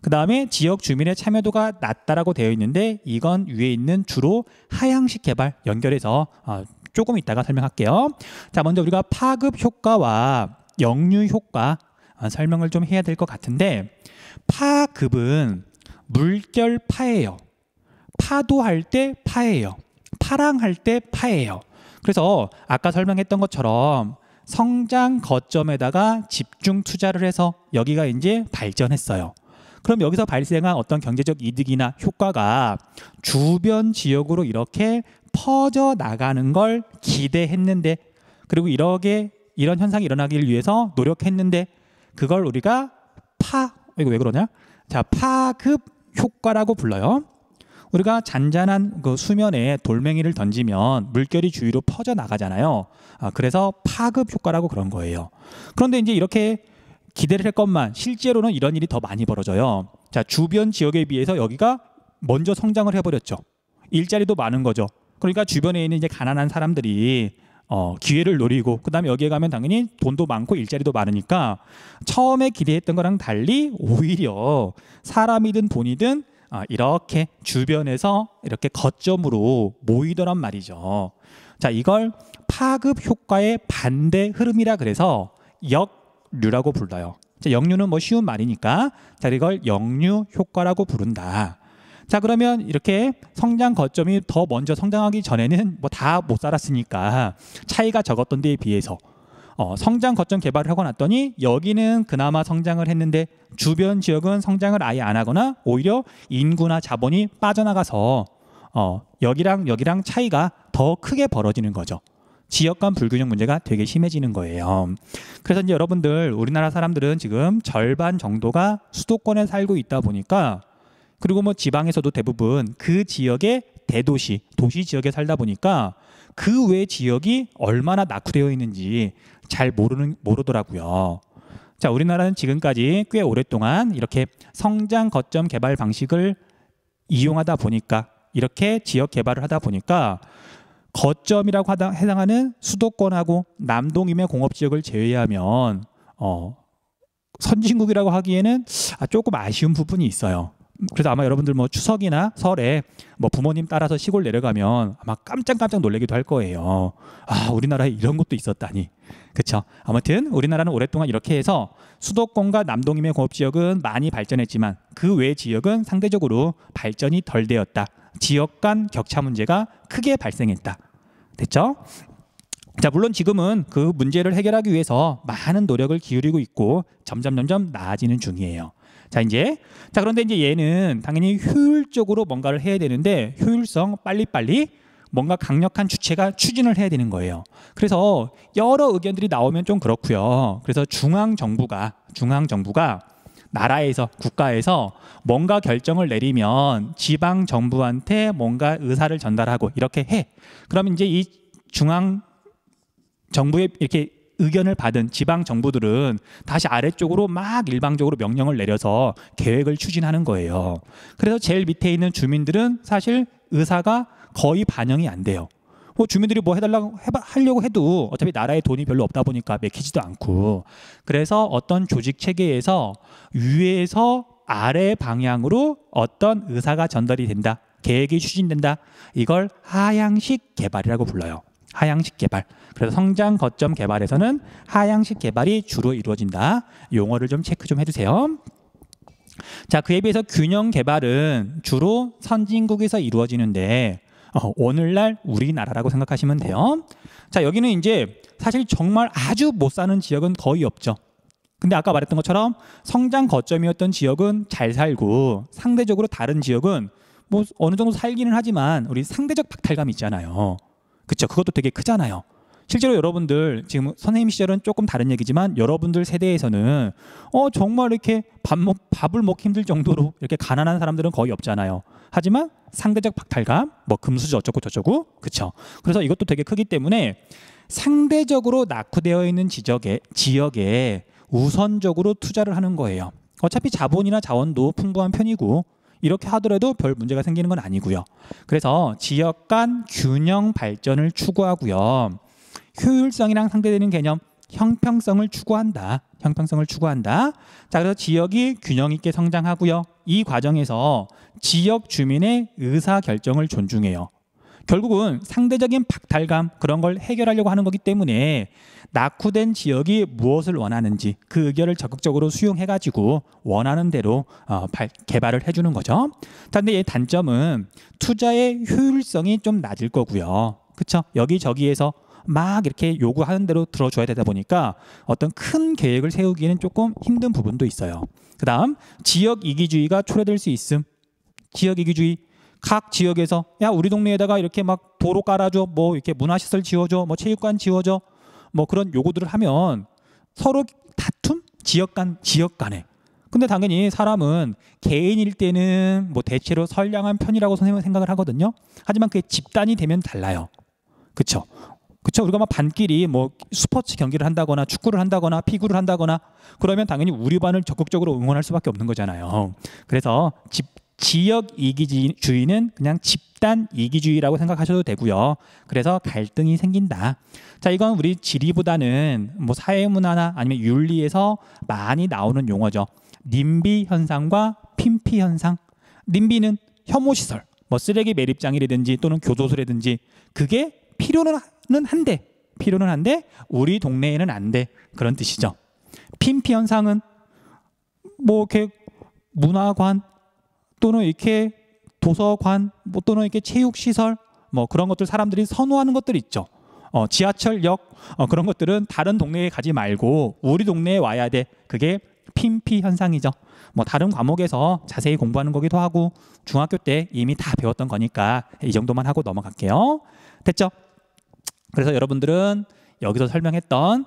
그 다음에 지역 주민의 참여도가 낮다라고 되어 있는데 이건 위에 있는 주로 하향식 개발 연결해서 조금 이따가 설명할게요. 자, 먼저 우리가 파급 효과와 역류 효과 설명을 좀 해야 될 것 같은데, 파급은 물결 파예요. 파도할 때 파예요. 파랑할 때 파예요. 그래서 아까 설명했던 것처럼 성장 거점에다가 집중 투자를 해서 여기가 이제 발전했어요. 그럼 여기서 발생한 어떤 경제적 이득이나 효과가 주변 지역으로 이렇게 퍼져 나가는 걸 기대했는데, 그리고 이런 현상이 일어나길 위해서 노력했는데, 그걸 우리가 이거 왜 그러냐? 자, 파급 효과라고 불러요. 우리가 잔잔한 그 수면에 돌멩이를 던지면 물결이 주위로 퍼져 나가잖아요. 그래서 파급 효과라고 그런 거예요. 그런데 이제 이렇게 기대를 했건만 실제로는 이런 일이 더 많이 벌어져요. 자, 주변 지역에 비해서 여기가 먼저 성장을 해버렸죠. 일자리도 많은 거죠. 그러니까 주변에 있는 이제 가난한 사람들이 기회를 노리고, 그다음에 여기에 가면 당연히 돈도 많고 일자리도 많으니까 처음에 기대했던 거랑 달리 오히려 사람이든 돈이든 이렇게 주변에서 이렇게 거점으로 모이더란 말이죠. 자, 이걸 파급 효과의 반대 흐름이라 그래서 역류라고 불러요. 자, 역류는 뭐 쉬운 말이니까 자, 이걸 역류 효과라고 부른다. 자, 그러면 이렇게 성장 거점이 더 먼저 성장하기 전에는 뭐 다 못 살았으니까 차이가 적었던 데에 비해서 성장 거점 개발을 하고 났더니 여기는 그나마 성장을 했는데 주변 지역은 성장을 아예 안 하거나 오히려 인구나 자본이 빠져나가서 여기랑 차이가 더 크게 벌어지는 거죠. 지역 간 불균형 문제가 되게 심해지는 거예요. 그래서 이제 여러분들, 우리나라 사람들은 지금 절반 정도가 수도권에 살고 있다 보니까, 그리고 뭐 지방에서도 대부분 그 지역의 대도시, 도시 지역에 살다 보니까 그 외 지역이 얼마나 낙후되어 있는지 잘 모르더라고요. 자, 우리나라는 지금까지 꽤 오랫동안 이렇게 성장 거점 개발 방식을 이용하다 보니까, 이렇게 지역 개발을 하다 보니까 거점이라고 해당하는 수도권하고 남동임의 공업지역을 제외하면 선진국이라고 하기에는 조금 아쉬운 부분이 있어요. 그래서 아마 여러분들 뭐 추석이나 설에 뭐 부모님 따라서 시골 내려가면 아마 깜짝깜짝 놀라기도 할 거예요. 우리나라에 이런 것도 있었다니. 그렇죠? 아무튼 우리나라는 오랫동안 이렇게 해서 수도권과 남동임의 공업지역은 많이 발전했지만 그 외 지역은 상대적으로 발전이 덜 되었다. 지역 간 격차 문제가 크게 발생했다. 됐죠? 자, 물론 지금은 그 문제를 해결하기 위해서 많은 노력을 기울이고 있고 점점 나아지는 중이에요. 자, 그런데 이제 얘는 당연히 효율적으로 뭔가를 해야 되는데, 효율성 빨리빨리 뭔가 강력한 주체가 추진을 해야 되는 거예요. 그래서 여러 의견들이 나오면 좀 그렇고요. 그래서 중앙 정부가 나라에서, 국가에서 뭔가 결정을 내리면 지방 정부한테 뭔가 의사를 전달하고 이렇게 해. 그러면 이제 이 중앙 정부의 이렇게 의견을 받은 지방 정부들은 다시 아래쪽으로 막 일방적으로 명령을 내려서 계획을 추진하는 거예요. 그래서 제일 밑에 있는 주민들은 사실 의사가 거의 반영이 안 돼요. 주민들이 뭐 하려고 해도 어차피 나라에 돈이 별로 없다 보니까 맥히지도 않고, 그래서 어떤 조직 체계에서 위에서 아래 방향으로 어떤 의사가 전달이 된다, 계획이 추진된다. 이걸 하향식 개발이라고 불러요. 하향식 개발. 그래서 성장 거점 개발에서는 하향식 개발이 주로 이루어진다. 용어를 좀 체크 좀 해주세요. 자, 그에 비해서 균형 개발은 주로 선진국에서 이루어지는데 오늘날 우리나라라고 생각하시면 돼요. 자, 여기는 이제 사실 정말 아주 못 사는 지역은 거의 없죠. 근데 아까 말했던 것처럼 성장 거점이었던 지역은 잘 살고, 상대적으로 다른 지역은 뭐 어느 정도 살기는 하지만 우리 상대적 박탈감이 있잖아요. 그렇죠? 그것도 되게 크잖아요. 실제로 여러분들 지금 선생님 시절은 조금 다른 얘기지만 여러분들 세대에서는 정말 이렇게 밥을 먹기 힘들 정도로 이렇게 가난한 사람들은 거의 없잖아요. 하지만 상대적 박탈감, 뭐 금수저 어쩌고 저쩌고, 그렇죠? 그래서 이것도 되게 크기 때문에 상대적으로 낙후되어 있는 지역에 우선적으로 투자를 하는 거예요. 어차피 자본이나 자원도 풍부한 편이고 이렇게 하더라도 별 문제가 생기는 건 아니고요. 그래서 지역 간 균형 발전을 추구하고요. 효율성이랑 상대되는 개념, 형평성을 추구한다. 자, 그래서 지역이 균형 있게 성장하고요. 이 과정에서 지역 주민의 의사 결정을 존중해요. 결국은 상대적인 박탈감 그런 걸 해결하려고 하는 거기 때문에 낙후된 지역이 무엇을 원하는지 그 의견을 적극적으로 수용해가지고 원하는 대로 개발을 해주는 거죠. 그런데 이 단점은 투자의 효율성이 좀 낮을 거고요. 그렇죠? 여기저기에서 막 이렇게 요구하는 대로 들어줘야 되다 보니까 어떤 큰 계획을 세우기는 조금 힘든 부분도 있어요. 그 다음 지역 이기주의가 초래될 수 있음. 지역 이기주의, 각 지역에서 야 우리 동네에다가 이렇게 막 도로 깔아줘, 뭐 이렇게 문화시설 지어줘, 뭐 체육관 지어줘, 뭐 그런 요구들을 하면 서로 다툼? 지역 간에. 근데 당연히 사람은 개인일 때는 뭐 대체로 선량한 편이라고 선생님은 생각을 하거든요. 하지만 그게 집단이 되면 달라요. 그렇죠? 그렇죠. 우리가 막 반끼리 뭐 스포츠 경기를 한다거나 축구를 한다거나 피구를 한다거나 그러면 당연히 우리 반을 적극적으로 응원할 수밖에 없는 거잖아요. 그래서 지역 이기주의는 그냥 집단 이기주의라고 생각하셔도 되고요. 그래서 갈등이 생긴다. 자, 이건 우리 지리보다는 뭐 사회문화나 아니면 윤리에서 많이 나오는 용어죠. 님비 현상과 핀피 현상. 님비는 혐오시설, 뭐 쓰레기 매립장이라든지 또는 교도소라든지 그게 필요는 한데 우리 동네에는 안 돼. 그런 뜻이죠. 핀피 현상은 뭐 이렇게 문화관 또는 이렇게 도서관 뭐 또는 이렇게 체육시설 뭐 그런 것들 사람들이 선호하는 것들 있죠. 지하철역 그런 것들은 다른 동네에 가지 말고 우리 동네에 와야 돼. 그게 핀피 현상이죠. 뭐 다른 과목에서 자세히 공부하는 거기도 하고 중학교 때 이미 다 배웠던 거니까 이 정도만 하고 넘어갈게요. 됐죠? 그래서 여러분들은 여기서 설명했던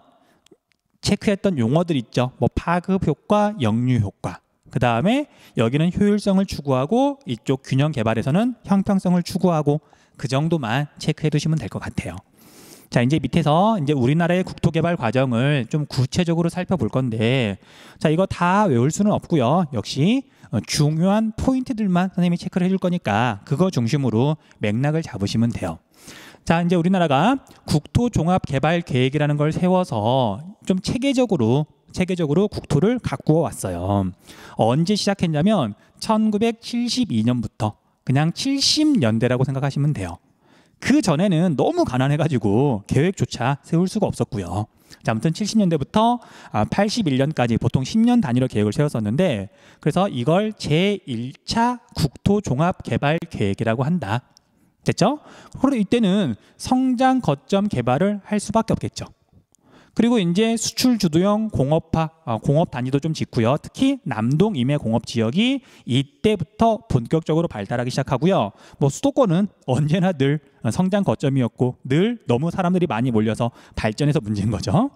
체크했던 용어들 있죠. 뭐 파급 효과, 역류 효과. 그 다음에 여기는 효율성을 추구하고 이쪽 균형 개발에서는 형평성을 추구하고 그 정도만 체크해 두시면 될 것 같아요. 자, 이제 밑에서 이제 우리나라의 국토 개발 과정을 좀 구체적으로 살펴볼 건데, 자, 이거 다 외울 수는 없고요. 역시 중요한 포인트들만 선생님이 체크를 해줄 거니까 그거 중심으로 맥락을 잡으시면 돼요. 자, 이제 우리나라가 국토 종합 개발 계획이라는 걸 세워서 좀 체계적으로 국토를 가꾸어 왔어요. 언제 시작했냐면 1972년부터 그냥 70년대라고 생각하시면 돼요. 그 전에는 너무 가난해가지고 계획조차 세울 수가 없었고요. 자, 아무튼 70년대부터 81년까지 보통 10년 단위로 계획을 세웠었는데 그래서 이걸 제1차 국토종합개발계획이라고 한다. 됐죠? 그리고 이때는 성장 거점 개발을 할 수밖에 없겠죠. 그리고 이제 수출 주도형 공업화, 공업 단위도 좀 짓고요. 특히 남동 임해 공업 지역이 이때부터 본격적으로 발달하기 시작하고요. 뭐 수도권은 언제나 늘 성장 거점이었고 늘 너무 사람들이 많이 몰려서 발전해서 문제인 거죠.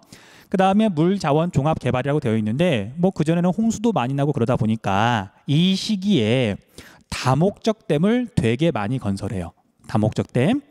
그 다음에 물자원 종합 개발이라고 되어 있는데 뭐 그전에는 홍수도 많이 나고 그러다 보니까 이 시기에 다목적댐을 되게 많이 건설해요. 다목적댐.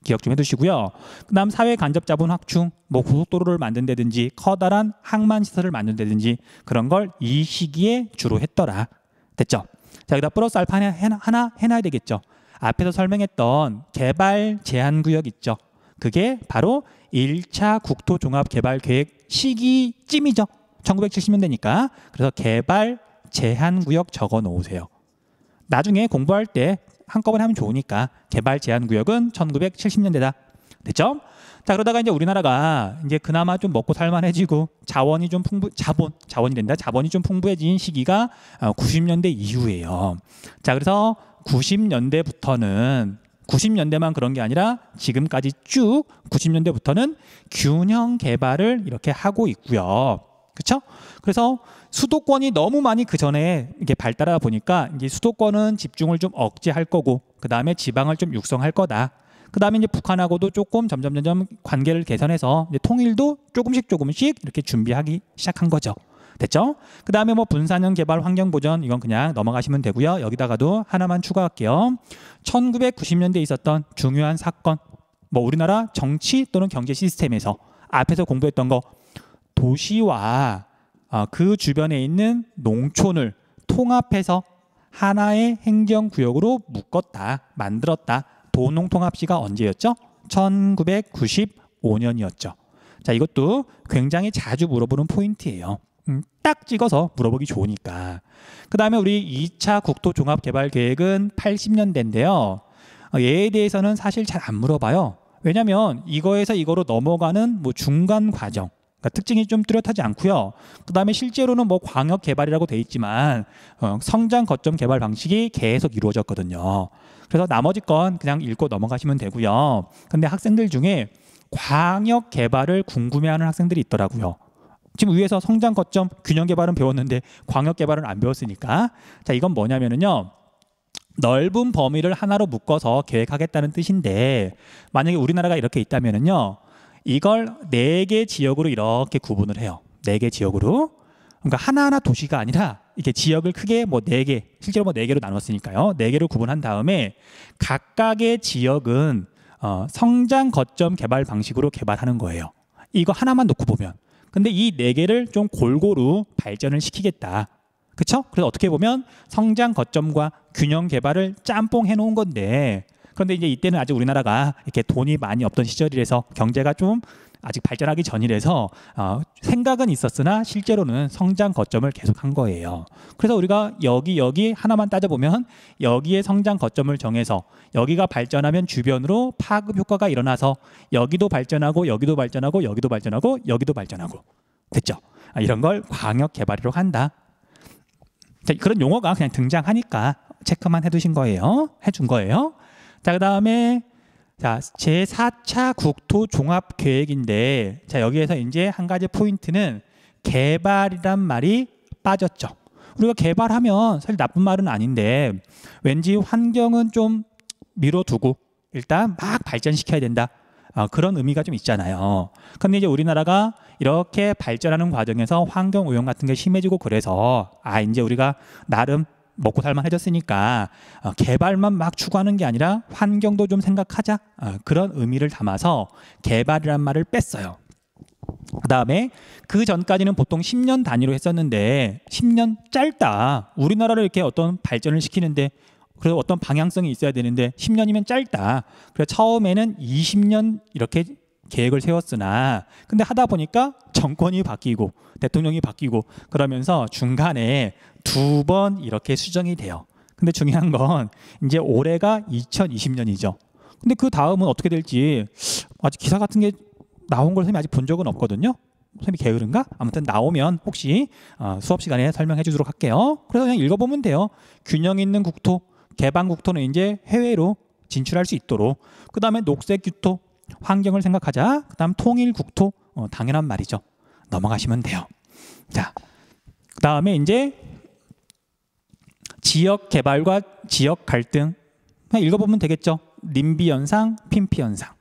기억 좀 해두시고요. 그 다음 사회 간접 자본 확충, 뭐 고속도로를 만든다든지 커다란 항만 시설을 만든다든지 그런 걸 이 시기에 주로 했더라. 됐죠? 자, 여기다 플러스 알파 하나 해놔야 되겠죠. 앞에서 설명했던 개발 제한 구역 있죠. 그게 바로 1차 국토종합개발계획 시기쯤이죠. 1970년대니까. 그래서 개발 제한 구역 적어 놓으세요. 나중에 공부할 때 한꺼번에 하면 좋으니까 개발 제한 구역은 1970년대다. 됐죠? 자, 그러다가 이제 우리나라가 이제 그나마 좀 먹고 살만해지고 자원이 좀 자본이 좀 풍부해진 시기가 90년대 이후예요. 자, 그래서 90년대만 그런 게 아니라 지금까지 쭉 90년대부터는 균형 개발을 이렇게 하고 있고요. 그렇죠? 그래서 수도권이 너무 많이 그 전에 이게 발달하다 보니까 이제 수도권은 집중을 좀 억제할 거고 그 다음에 지방을 좀 육성할 거다. 그 다음에 이제 북한하고도 조금 점점 관계를 개선해서 이제 통일도 조금씩 이렇게 준비하기 시작한 거죠. 됐죠? 그 다음에 뭐 분산형 개발 환경 보전 이건 그냥 넘어가시면 되고요. 여기다가도 하나만 추가할게요. 1990년대에 있었던 중요한 사건, 뭐 우리나라 정치 또는 경제 시스템에서 앞에서 공부했던 거 도시와 그 주변에 있는 농촌을 통합해서 하나의 행정구역으로 묶었다, 만들었다. 도농통합시가 언제였죠? 1995년이었죠. 자, 이것도 굉장히 자주 물어보는 포인트예요. 딱 찍어서 물어보기 좋으니까. 그 다음에 우리 2차 국토종합개발계획은 80년대인데요. 얘에 대해서는 사실 잘 안 물어봐요. 왜냐하면 이거에서 이거로 넘어가는 뭐 중간 과정, 그러니까 특징이 좀 뚜렷하지 않고요. 그 다음에 실제로는 뭐 광역 개발이라고 돼 있지만 성장 거점 개발 방식이 계속 이루어졌거든요. 그래서 나머지 건 그냥 읽고 넘어가시면 되고요. 근데 학생들 중에 광역 개발을 궁금해하는 학생들이 있더라고요. 지금 위에서 성장 거점 균형 개발은 배웠는데 광역 개발은 안 배웠으니까, 자, 이건 뭐냐면은요, 넓은 범위를 하나로 묶어서 계획하겠다는 뜻인데, 만약에 우리나라가 이렇게 있다면은요, 이걸 4개 지역으로 이렇게 구분을 해요. 4개 지역으로. 그러니까 하나하나 도시가 아니라 이렇게 지역을 크게 뭐 4개, 실제로 뭐 4개로 나눴으니까요. 4개를 구분한 다음에 각각의 지역은 성장 거점 개발 방식으로 개발하는 거예요. 이거 하나만 놓고 보면. 근데 이 4개를 좀 골고루 발전을 시키겠다. 그렇죠? 그래서 어떻게 보면 성장 거점과 균형 개발을 짬뽕 해놓은 건데, 그런데 이제 이때는 아직 우리나라가 이렇게 돈이 많이 없던 시절이라서 경제가 좀 아직 발전하기 전이라서 생각은 있었으나 실제로는 성장 거점을 계속한 거예요. 그래서 우리가 여기 하나만 따져보면 여기에 성장 거점을 정해서 여기가 발전하면 주변으로 파급 효과가 일어나서 여기도 발전하고 여기도 발전하고 여기도 발전하고 여기도 발전하고, 됐죠? 이런 걸 광역 개발이라고 한다. 자, 그런 용어가 그냥 등장하니까 체크만 해두신 거예요. 해준 거예요. 자, 그 다음에 자, 제4차 국토 종합 계획인데, 자, 여기에서 이제 한 가지 포인트는 개발이란 말이 빠졌죠. 우리가 개발하면 사실 나쁜 말은 아닌데 왠지 환경은 좀 미뤄두고 일단 막 발전시켜야 된다. 그런 의미가 좀 있잖아요. 근데 이제 우리나라가 이렇게 발전하는 과정에서 환경 오염 같은 게 심해지고 그래서 이제 우리가 나름 먹고 살만해졌으니까 개발만 막 추구하는 게 아니라 환경도 좀 생각하자, 그런 의미를 담아서 개발이란 말을 뺐어요. 그 다음에 그 전까지는 보통 10년 단위로 했었는데 10년 짧다. 우리나라를 이렇게 어떤 발전을 시키는데 그래서 어떤 방향성이 있어야 되는데 10년이면 짧다. 그래서 처음에는 20년 이렇게 계획을 세웠으나 근데 하다 보니까 정권이 바뀌고 대통령이 바뀌고 그러면서 중간에 2번 이렇게 수정이 돼요. 근데 중요한 건 이제 올해가 2020년이죠. 근데 그 다음은 어떻게 될지 아직 기사 같은 게 나온 걸 선생님이 아직 본 적은 없거든요. 선생님이 게으른가? 아무튼 나오면 혹시 수업 시간에 설명해 주도록 할게요. 그래서 그냥 읽어보면 돼요. 균형 있는 국토, 개방 국토는 이제 해외로 진출할 수 있도록, 그 다음에 녹색 국토, 환경을 생각하자, 그 다음 통일 국토, 당연한 말이죠. 넘어가시면 돼요. 자, 그 다음에 이제 지역 개발과 지역 갈등, 그냥 읽어보면 되겠죠. 님비 현상, 핀피 현상.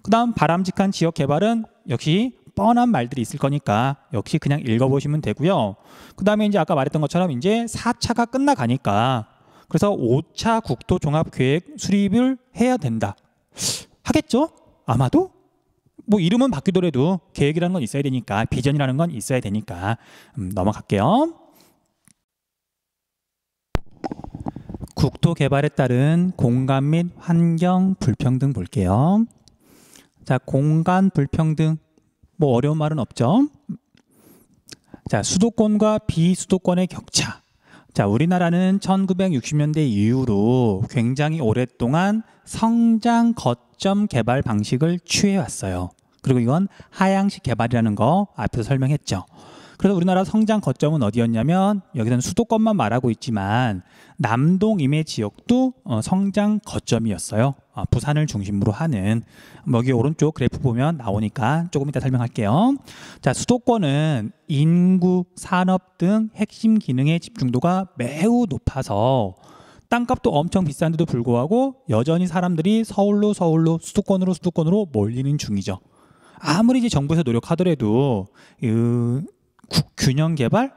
그 다음 바람직한 지역 개발은 역시 뻔한 말들이 있을 거니까 역시 그냥 읽어보시면 되고요. 그 다음에 이제 아까 말했던 것처럼 이제 4차가 끝나가니까 그래서 5차 국토종합계획 수립을 해야 된다. 하겠죠? 아마도? 뭐 이름은 바뀌더라도 계획이라는 건 있어야 되니까, 비전이라는 건 있어야 되니까 넘어갈게요. 국토 개발에 따른 공간 및 환경 불평등 볼게요. 자, 공간 불평등, 뭐 어려운 말은 없죠. 자, 수도권과 비수도권의 격차. 자, 우리나라는 1960년대 이후로 굉장히 오랫동안 성장 거점 개발 방식을 취해왔어요. 그리고 이건 하향식 개발이라는 거 앞에서 설명했죠. 그래서 우리나라 성장 거점은 어디였냐면, 여기서는 수도권만 말하고 있지만 남동 임해 지역도 성장 거점이었어요. 부산을 중심으로 하는, 여기 오른쪽 그래프 보면 나오니까 조금 이따 설명할게요. 자, 수도권은 인구, 산업 등 핵심 기능의 집중도가 매우 높아서 땅값도 엄청 비싼데도 불구하고 여전히 사람들이 서울로 수도권으로 몰리는 중이죠. 아무리 이제 정부에서 노력하더라도 균형 개발,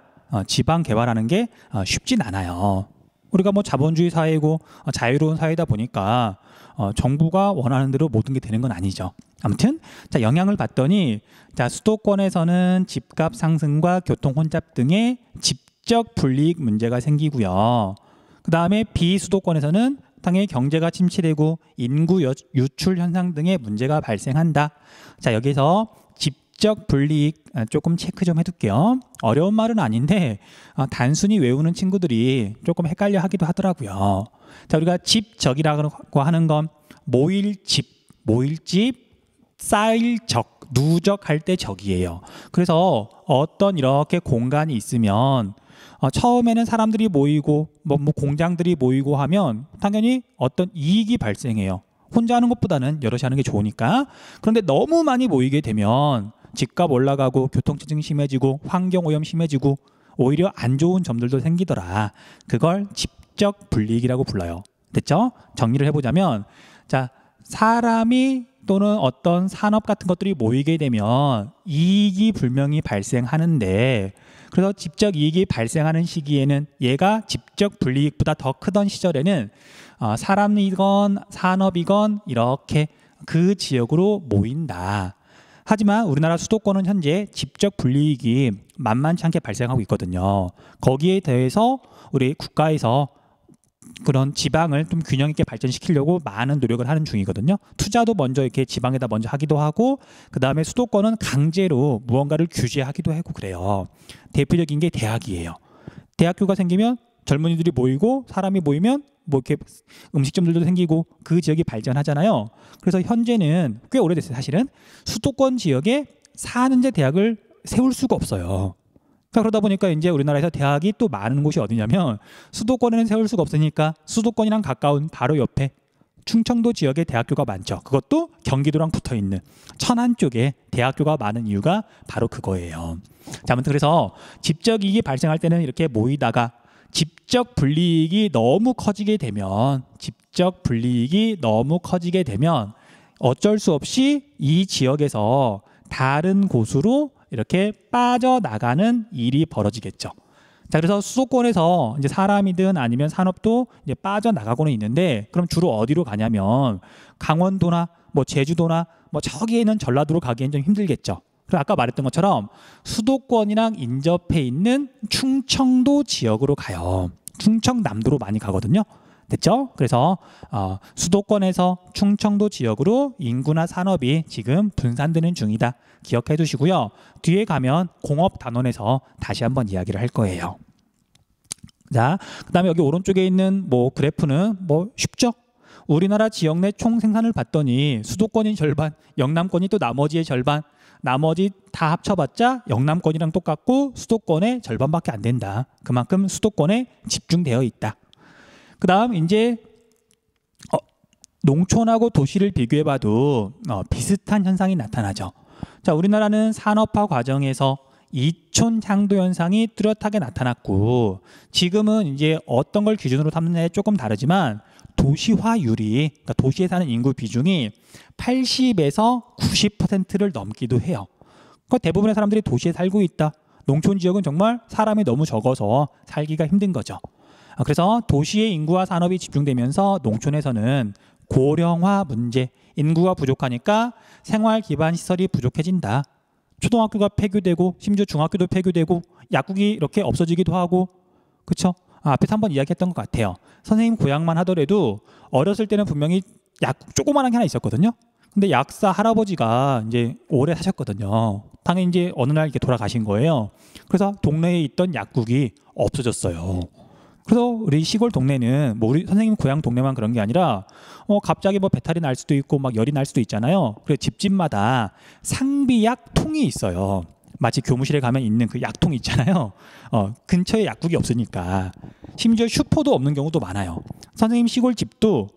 지방 개발하는 게 쉽진 않아요. 우리가 뭐 자본주의 사회이고 자유로운 사회다 보니까 정부가 원하는 대로 모든 게 되는 건 아니죠. 아무튼 자, 영향을 봤더니 자, 수도권에서는 집값 상승과 교통 혼잡 등의 집적 불이익 문제가 생기고요. 그 다음에 비수도권에서는 당연히 경제가 침체되고 인구 유출 현상 등의 문제가 발생한다. 자, 여기서 집적 불이익 조금 체크 좀 해둘게요. 어려운 말은 아닌데 단순히 외우는 친구들이 조금 헷갈려 하기도 하더라고요. 자, 우리가 집적이라고 하는 건 모일집, 쌓일 적, 누적할 때 적이에요. 그래서 어떤 이렇게 공간이 있으면 처음에는 사람들이 모이고 뭐 공장들이 모이고 하면 당연히 어떤 이익이 발생해요. 혼자 하는 것보다는 여럿이 하는 게 좋으니까. 그런데 너무 많이 모이게 되면 집값 올라가고 교통체증 심해지고 환경오염 심해지고 오히려 안 좋은 점들도 생기더라. 그걸 집적 불이익이라고 불러요. 됐죠? 정리를 해보자면, 자, 사람이 또는 어떤 산업 같은 것들이 모이게 되면 이익이 분명히 발생하는데, 그래서 집적 이익이 발생하는 시기에는 얘가 집적 불이익보다 더 크던 시절에는 사람이건 산업이건 이렇게 그 지역으로 모인다. 하지만 우리나라 수도권은 현재 집적 불이익이 만만치 않게 발생하고 있거든요. 거기에 대해서 우리 국가에서 그런 지방을 좀 균형 있게 발전시키려고 많은 노력을 하는 중이거든요. 투자도 먼저 이렇게 지방에다 먼저 하기도 하고, 그 다음에 수도권은 강제로 무언가를 규제하기도 하고 그래요. 대표적인 게 대학이에요. 대학교가 생기면 젊은이들이 모이고 사람이 모이면 뭐 이렇게 음식점들도 생기고 그 지역이 발전하잖아요. 그래서 현재는 꽤 오래됐어요. 사실은 수도권 지역에 4년제 대학을 세울 수가 없어요. 그러다 보니까 이제 우리나라에서 대학이 또 많은 곳이 어디냐면 수도권에는 세울 수가 없으니까 수도권이랑 가까운 바로 옆에 충청도 지역에 대학교가 많죠. 그것도 경기도랑 붙어 있는 천안 쪽에 대학교가 많은 이유가 바로 그거예요. 자, 아무튼 그래서 집적 이익이 발생할 때는 이렇게 모이다가 집적 불이익이 너무 커지게 되면 어쩔 수 없이 이 지역에서 다른 곳으로 이렇게 빠져나가는 일이 벌어지겠죠. 자, 그래서 수도권에서 이제 사람이든 아니면 산업도 이제 빠져나가고는 있는데, 그럼 주로 어디로 가냐면 강원도나 뭐 제주도나 뭐 저기에는 전라도로 가기엔 좀 힘들겠죠. 그래서 아까 말했던 것처럼 수도권이랑 인접해 있는 충청도 지역으로 가요. 충청남도로 많이 가거든요. 됐죠? 그래서 수도권에서 충청도 지역으로 인구나 산업이 지금 분산되는 중이다. 기억해 두시고요. 뒤에 가면 공업단원에서 다시 한번 이야기를 할 거예요. 자, 그 다음에 여기 오른쪽에 있는 뭐 그래프는 뭐 쉽죠? 우리나라 지역 내 총 생산을 봤더니 수도권이 절반, 영남권이 또 나머지의 절반, 나머지 다 합쳐봤자 영남권이랑 똑같고 수도권의 절반밖에 안 된다. 그만큼 수도권에 집중되어 있다. 그 다음 이제 농촌하고 도시를 비교해봐도 비슷한 현상이 나타나죠. 자, 우리나라는 산업화 과정에서 이촌 향도 현상이 뚜렷하게 나타났고, 지금은 이제 어떤 걸 기준으로 삼느냐에 조금 다르지만 도시화율이, 그러니까 도시에 사는 인구 비중이 80에서 90%를 넘기도 해요. 그러니까 대부분의 사람들이 도시에 살고 있다. 농촌 지역은 정말 사람이 너무 적어서 살기가 힘든 거죠. 그래서 도시의 인구와 산업이 집중되면서 농촌에서는 고령화 문제, 인구가 부족하니까 생활 기반 시설이 부족해진다. 초등학교가 폐교되고 심지어 중학교도 폐교되고 약국이 이렇게 없어지기도 하고, 그렇죠? 앞에서 한번 이야기했던 것 같아요. 선생님 고향만 하더라도 어렸을 때는 분명히 약국 조그만한 게 하나 있었거든요. 근데 약사 할아버지가 이제 오래 사셨거든요. 당연히 이제 어느 날 이렇게 돌아가신 거예요. 그래서 동네에 있던 약국이 없어졌어요. 그래서 우리 시골 동네는 뭐 우리 선생님 고향 동네만 그런 게 아니라 갑자기 뭐 배탈이 날 수도 있고 막 열이 날 수도 있잖아요. 그래서 집집마다 상비약 통이 있어요. 마치 교무실에 가면 있는 그 약통 있잖아요. 근처에 약국이 없으니까. 심지어 슈퍼도 없는 경우도 많아요. 선생님 시골 집도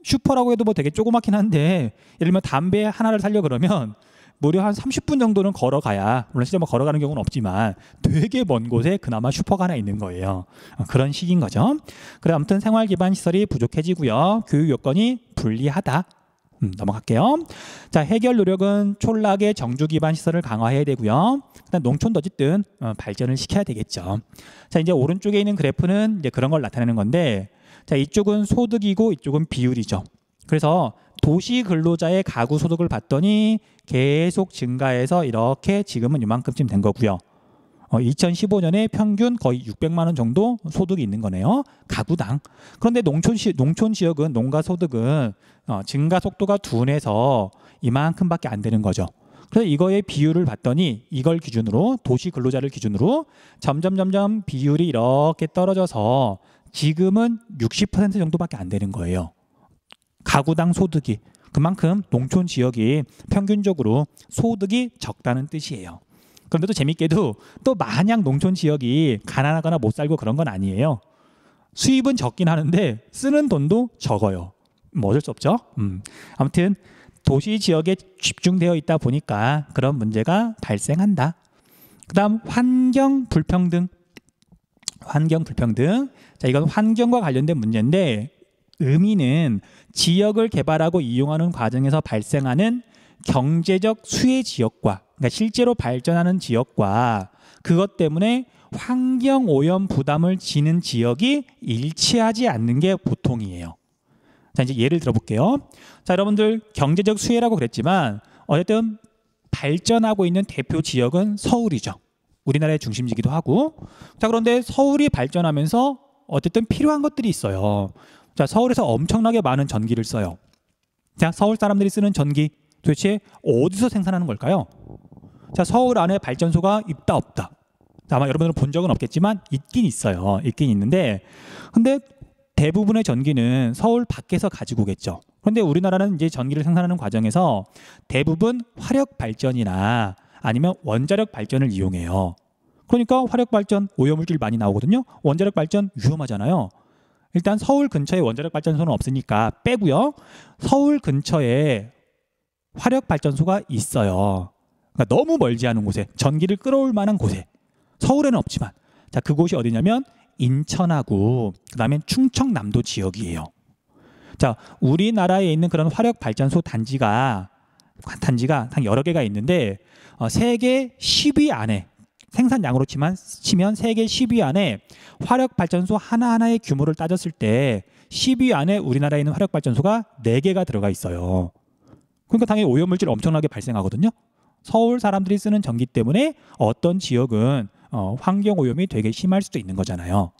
슈퍼라고 해도 뭐 되게 조그맣긴 한데, 예를 들면 담배 하나를 사려 그러면 무려 한 30분 정도는 걸어가야, 물론 진짜 뭐 걸어가는 경우는 없지만 되게 먼 곳에 그나마 슈퍼가 하나 있는 거예요. 그런 식인 거죠. 그래, 아무튼 생활 기반 시설이 부족해지고요. 교육 여건이 불리하다. 넘어갈게요. 자, 해결 노력은 촌락의 정주 기반 시설을 강화해야 되고요. 일단 농촌도 어쨌든 발전을 시켜야 되겠죠. 자, 이제 오른쪽에 있는 그래프는 이제 그런 걸 나타내는 건데, 자, 이쪽은 소득이고 이쪽은 비율이죠. 그래서 도시 근로자의 가구 소득을 봤더니 계속 증가해서 이렇게 지금은 이만큼쯤 된 거고요. 2015년에 평균 거의 600만 원 정도 소득이 있는 거네요. 가구당. 그런데 농촌 지역은 농가 소득은 증가 속도가 둔해서 이만큼밖에 안 되는 거죠. 그래서 이거의 비율을 봤더니 이걸 기준으로, 도시 근로자를 기준으로 점점 비율이 이렇게 떨어져서 지금은 60% 정도밖에 안 되는 거예요. 가구당 소득이 그만큼 농촌 지역이 평균적으로 소득이 적다는 뜻이에요. 그런데 또 재밌게도 또 마냥 농촌 지역이 가난하거나 못 살고 그런 건 아니에요. 수입은 적긴 하는데 쓰는 돈도 적어요. 뭐 어쩔 수 없죠. 아무튼 도시 지역에 집중되어 있다 보니까 그런 문제가 발생한다. 그다음 환경 불평등. 자, 이건 환경과 관련된 문제인데 의미는 지역을 개발하고 이용하는 과정에서 발생하는 경제적 수혜 지역과 그러니까 실제로 발전하는 지역과 그것 때문에 환경 오염 부담을 지는 지역이 일치하지 않는 게 보통이에요. 자, 이제 예를 들어볼게요. 자, 여러분들 경제적 수혜라고 그랬지만 어쨌든 발전하고 있는 대표 지역은 서울이죠. 우리나라의 중심지기도 하고. 자, 그런데 서울이 발전하면서 어쨌든 필요한 것들이 있어요. 자, 서울에서 엄청나게 많은 전기를 써요. 자, 서울 사람들이 쓰는 전기 도대체 어디서 생산하는 걸까요? 자, 서울 안에 발전소가 있다 없다. 자, 아마 여러분들은 본 적은 없겠지만 있긴 있어요. 있긴 있는데 근데 대부분의 전기는 서울 밖에서 가지고 오겠죠. 그런데 우리나라는 이제 전기를 생산하는 과정에서 대부분 화력 발전이나 아니면 원자력 발전을 이용해요. 그러니까 화력 발전 오염물질 많이 나오거든요. 원자력 발전 위험하잖아요. 일단 서울 근처에 원자력 발전소는 없으니까 빼고요. 서울 근처에 화력 발전소가 있어요. 그러니까 너무 멀지 않은 곳에 전기를 끌어올 만한 곳에 서울에는 없지만 자, 그곳이 어디냐면 인천하고 그다음에 충청남도 지역이에요. 자, 우리나라에 있는 그런 화력 발전소 단지가 한 여러 개가 있는데 세계 10위 안에 생산량으로 치면 세계 10위 안에 화력 발전소 하나하나의 규모를 따졌을 때 10위 안에 우리나라에 있는 화력 발전소가 4개가 들어가 있어요. 그러니까 당연히 오염물질 엄청나게 발생하거든요. 서울 사람들이 쓰는 전기 때문에 어떤 지역은 환경 오염이 되게 심할 수도 있는 거잖아요.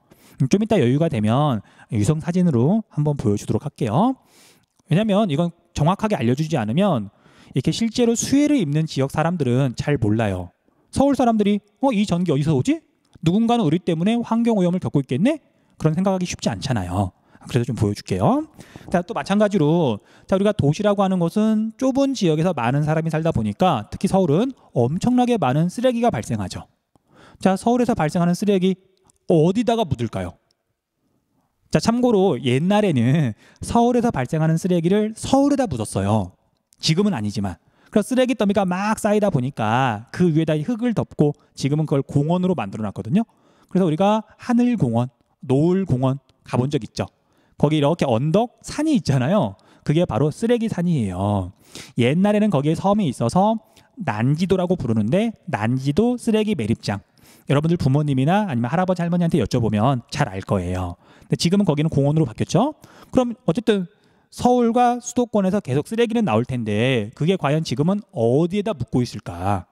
좀 이따 여유가 되면 위성 사진으로 한번 보여주도록 할게요. 왜냐하면 이건 정확하게 알려주지 않으면 이렇게 실제로 수혜를 입는 지역 사람들은 잘 몰라요. 서울 사람들이 이 전기 어디서 오지? 누군가는 우리 때문에 환경 오염을 겪고 있겠네? 그런 생각하기 쉽지 않잖아요. 그래서 좀 보여줄게요. 자, 또 마찬가지로 자, 우리가 도시라고 하는 것은 좁은 지역에서 많은 사람이 살다 보니까 특히 서울은 엄청나게 많은 쓰레기가 발생하죠. 자, 서울에서 발생하는 쓰레기 어디다가 묻을까요? 자, 참고로 옛날에는 서울에서 발생하는 쓰레기를 서울에다 묻었어요. 지금은 아니지만. 그래서 쓰레기 더미가 막 쌓이다 보니까 그 위에다 흙을 덮고 지금은 그걸 공원으로 만들어 놨거든요. 그래서 우리가 하늘공원, 노을공원 가본 적 있죠. 거기 이렇게 언덕, 산이 있잖아요. 그게 바로 쓰레기 산이에요. 옛날에는 거기에 섬이 있어서 난지도라고 부르는데 난지도 쓰레기 매립장. 여러분들 부모님이나 아니면 할아버지 할머니한테 여쭤보면 잘 알 거예요. 근데 지금은 거기는 공원으로 바뀌었죠. 그럼 어쨌든 서울과 수도권에서 계속 쓰레기는 나올 텐데 그게 과연 지금은 어디에다 묻고 있을까?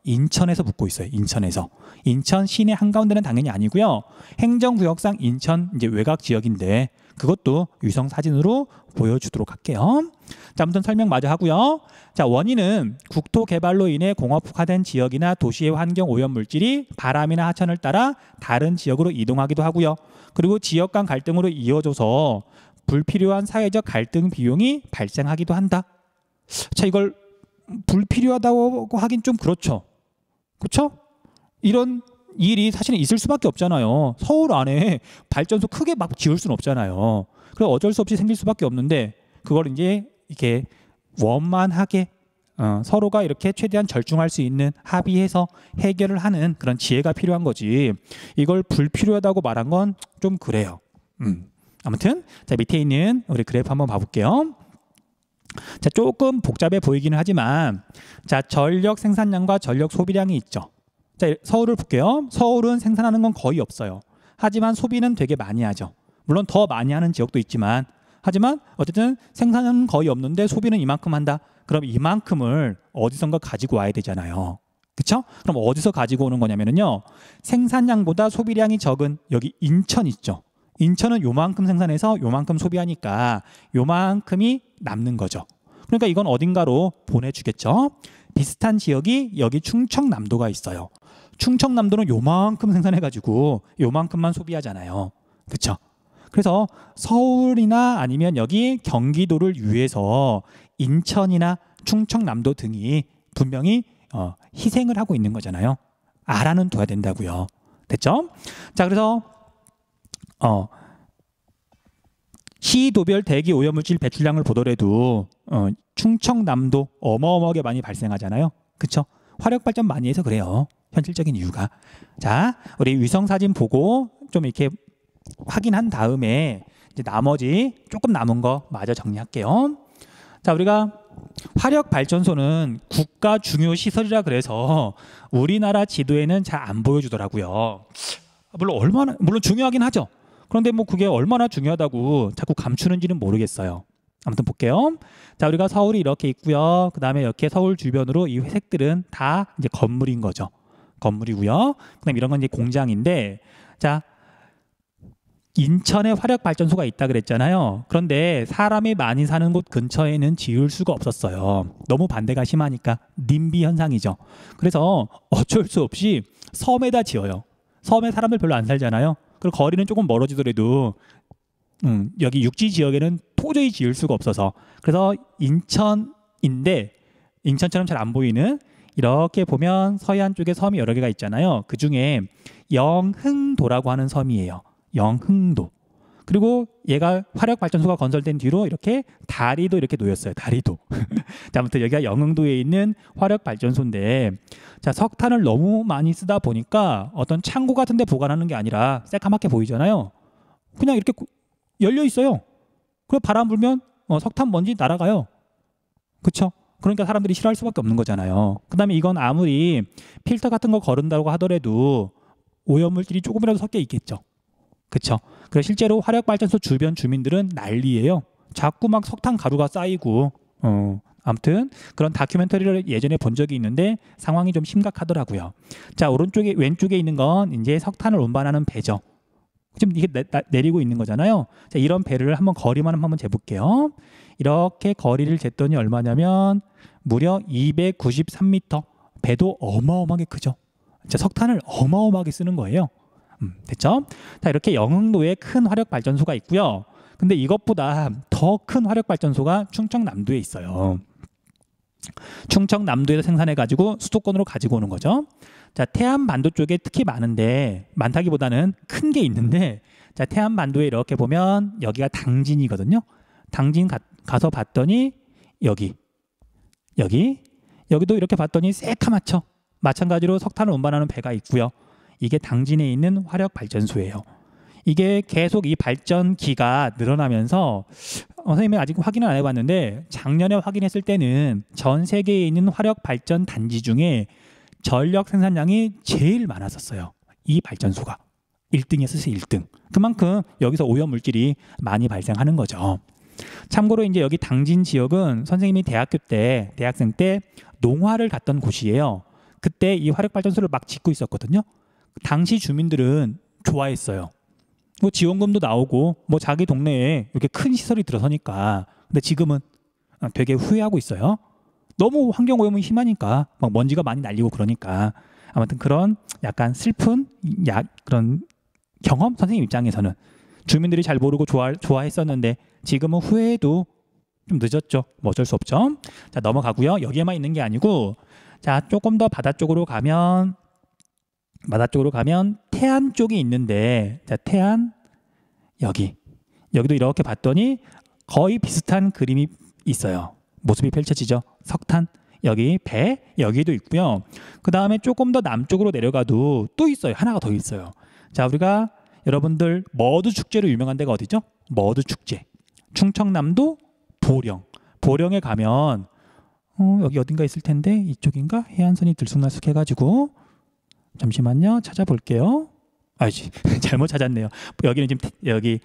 인천에서 묻고 있어요. 인천에서. 인천 시내 한가운데는 당연히 아니고요. 행정구역상 인천 이제 외곽 지역인데 그것도 위성 사진으로 보여주도록 할게요. 자, 아무튼 설명 마저 하고요. 자, 원인은 국토 개발로 인해 공업화된 지역이나 도시의 환경 오염 물질이 바람이나 하천을 따라 다른 지역으로 이동하기도 하고요. 그리고 지역 간 갈등으로 이어져서 불필요한 사회적 갈등 비용이 발생하기도 한다. 자, 이걸 불필요하다고 하긴 좀 그렇죠. 그렇죠? 이런 일이 사실은 있을 수밖에 없잖아요. 서울 안에 발전소 크게 막 지을 수는 없잖아요. 그래서 어쩔 수 없이 생길 수밖에 없는데 그걸 이제 이렇게 원만하게 서로가 이렇게 최대한 절충할 수 있는 합의해서 해결을 하는 그런 지혜가 필요한 거지. 이걸 불필요하다고 말한 건 좀 그래요. 아무튼 자, 밑에 있는 우리 그래프 한번 봐볼게요. 자, 조금 복잡해 보이기는 하지만 자, 전력 생산량과 전력 소비량이 있죠. 자, 서울을 볼게요. 서울은 생산하는 건 거의 없어요. 하지만 소비는 되게 많이 하죠. 물론 더 많이 하는 지역도 있지만 하지만 어쨌든 생산은 거의 없는데 소비는 이만큼 한다. 그럼 이만큼을 어디선가 가지고 와야 되잖아요. 그렇죠? 그럼 어디서 가지고 오는 거냐면요. 생산량보다 소비량이 적은 여기 인천 있죠. 인천은 요만큼 생산해서 요만큼 소비하니까 요만큼이 남는 거죠. 그러니까 이건 어딘가로 보내주겠죠. 비슷한 지역이 여기 충청남도가 있어요. 충청남도는 요만큼 생산해가지고 요만큼만 소비하잖아요. 그렇죠? 그래서 서울이나 아니면 여기 경기도를 위해서 인천이나 충청남도 등이 분명히 희생을 하고 있는 거잖아요. 알아는 둬야 된다고요. 됐죠? 자, 그래서 시도별 대기 오염물질 배출량을 보더라도 충청남도 어마어마하게 많이 발생하잖아요. 그렇죠? 화력발전 많이 해서 그래요. 현실적인 이유가. 자, 우리 위성 사진 보고 좀 이렇게 확인한 다음에 이제 나머지 조금 남은 거 마저 정리할게요. 자, 우리가 화력발전소는 국가 중요 시설이라 그래서 우리나라 지도에는 잘 안 보여주더라고요. 물론 중요하긴 하죠. 그런데 뭐 그게 얼마나 중요하다고 자꾸 감추는지는 모르겠어요. 아무튼 볼게요. 자, 우리가 서울이 이렇게 있고요. 그 다음에 이렇게 서울 주변으로 이 회색들은 다 이제 건물인 거죠. 건물이고요. 그다음 이런 건 이제 공장인데, 자, 인천에 화력발전소가 있다 그랬잖아요. 그런데 사람이 많이 사는 곳 근처에는 지을 수가 없었어요. 너무 반대가 심하니까 님비 현상이죠. 그래서 어쩔 수 없이 섬에다 지어요. 섬에 사람들 별로 안 살잖아요. 그리고 거리는 조금 멀어지더라도 여기 육지 지역에는 도저히 지을 수가 없어서, 그래서 인천인데 인천처럼 잘 안 보이는 이렇게 보면 서해안 쪽에 섬이 여러 개가 있잖아요. 그 중에 영흥도라고 하는 섬이에요. 영흥도. 그리고 얘가 화력발전소가 건설된 뒤로 이렇게 다리도 이렇게 놓였어요. 다리도. 자, 아무튼 여기가 영흥도에 있는 화력발전소인데, 자, 석탄을 너무 많이 쓰다 보니까 어떤 창고 같은 데 보관하는 게 아니라 새까맣게 보이잖아요. 그냥 이렇게 열려 있어요. 그리고 바람 불면 석탄 먼지 날아가요. 그렇죠? 그러니까 사람들이 싫어할 수밖에 없는 거잖아요. 그 다음에 이건 아무리 필터 같은 거 거른다고 하더라도 오염물질이 조금이라도 섞여 있겠죠. 그렇죠? 그래서 실제로 화력발전소 주변 주민들은 난리예요. 자꾸 막 석탄 가루가 쌓이고, 아무튼 그런 다큐멘터리를 예전에 본 적이 있는데 상황이 좀 심각하더라고요. 자, 왼쪽에 있는 건 이제 석탄을 운반하는 배죠. 지금 이게 내리고 있는 거잖아요. 자, 이런 배를 한번 거리만 한번 재볼게요. 이렇게 거리를 쟀더니 얼마냐면 무려 293m. 배도 어마어마하게 크죠. 자, 석탄을 어마어마하게 쓰는 거예요. 됐죠? 자, 이렇게 영흥도에 큰 화력발전소가 있고요. 근데 이것보다 더 큰 화력발전소가 충청남도에 있어요. 충청남도에서 생산해가지고 수도권으로 가지고 오는 거죠. 자, 태안반도 쪽에 특히 많다기보다는 큰 게 있는데, 자, 태안반도에 이렇게 보면 여기가 당진이거든요. 당진 가서 봤더니 여기도 이렇게 봤더니 새카맣죠. 마찬가지로 석탄을 운반하는 배가 있고요. 이게 당진에 있는 화력발전소예요. 이게 계속 이 발전기가 늘어나면서 선생님이 아직 확인은 안 해봤는데 작년에 확인했을 때는 전 세계에 있는 화력발전 단지 중에 전력 생산량이 제일 많았었어요. 이 발전소가 1등이었어요. 1등. 그만큼 여기서 오염물질이 많이 발생하는 거죠. 참고로 이제 여기 당진 지역은 선생님이 대학생 때 농화를 갔던 곳이에요. 그때 이 화력발전소를 막 짓고 있었거든요. 당시 주민들은 좋아했어요. 뭐 지원금도 나오고 뭐 자기 동네에 이렇게 큰 시설이 들어서니까. 근데 지금은 되게 후회하고 있어요. 너무 환경오염이 심하니까 막 먼지가 많이 날리고 그러니까. 아무튼 그런 약간 슬픈 그런 경험, 선생님 입장에서는 주민들이 잘 모르고 좋아했었는데 지금은 후회해도 좀 늦었죠. 뭐 어쩔 수 없죠. 자, 넘어가고요. 여기에만 있는 게 아니고, 자, 조금 더 바다 쪽으로 가면 태안 쪽이 있는데, 자, 태안 여기도 이렇게 봤더니 거의 비슷한 그림이 있어요. 모습이 펼쳐지죠. 석탄, 여기 배, 여기도 있고요. 그 다음에 조금 더 남쪽으로 내려가도 또 있어요. 하나가 더 있어요. 자, 우리가 여러분들 머드 축제로 유명한 데가 어디죠? 머드 축제. 충청남도 보령에 가면 여기 어딘가 있을 텐데 이쪽인가? 해안선이 들쑥날쑥해가지고 잠시만요. 찾아볼게요. 아이씨, 잘못 찾았네요. 여기는 지금 여기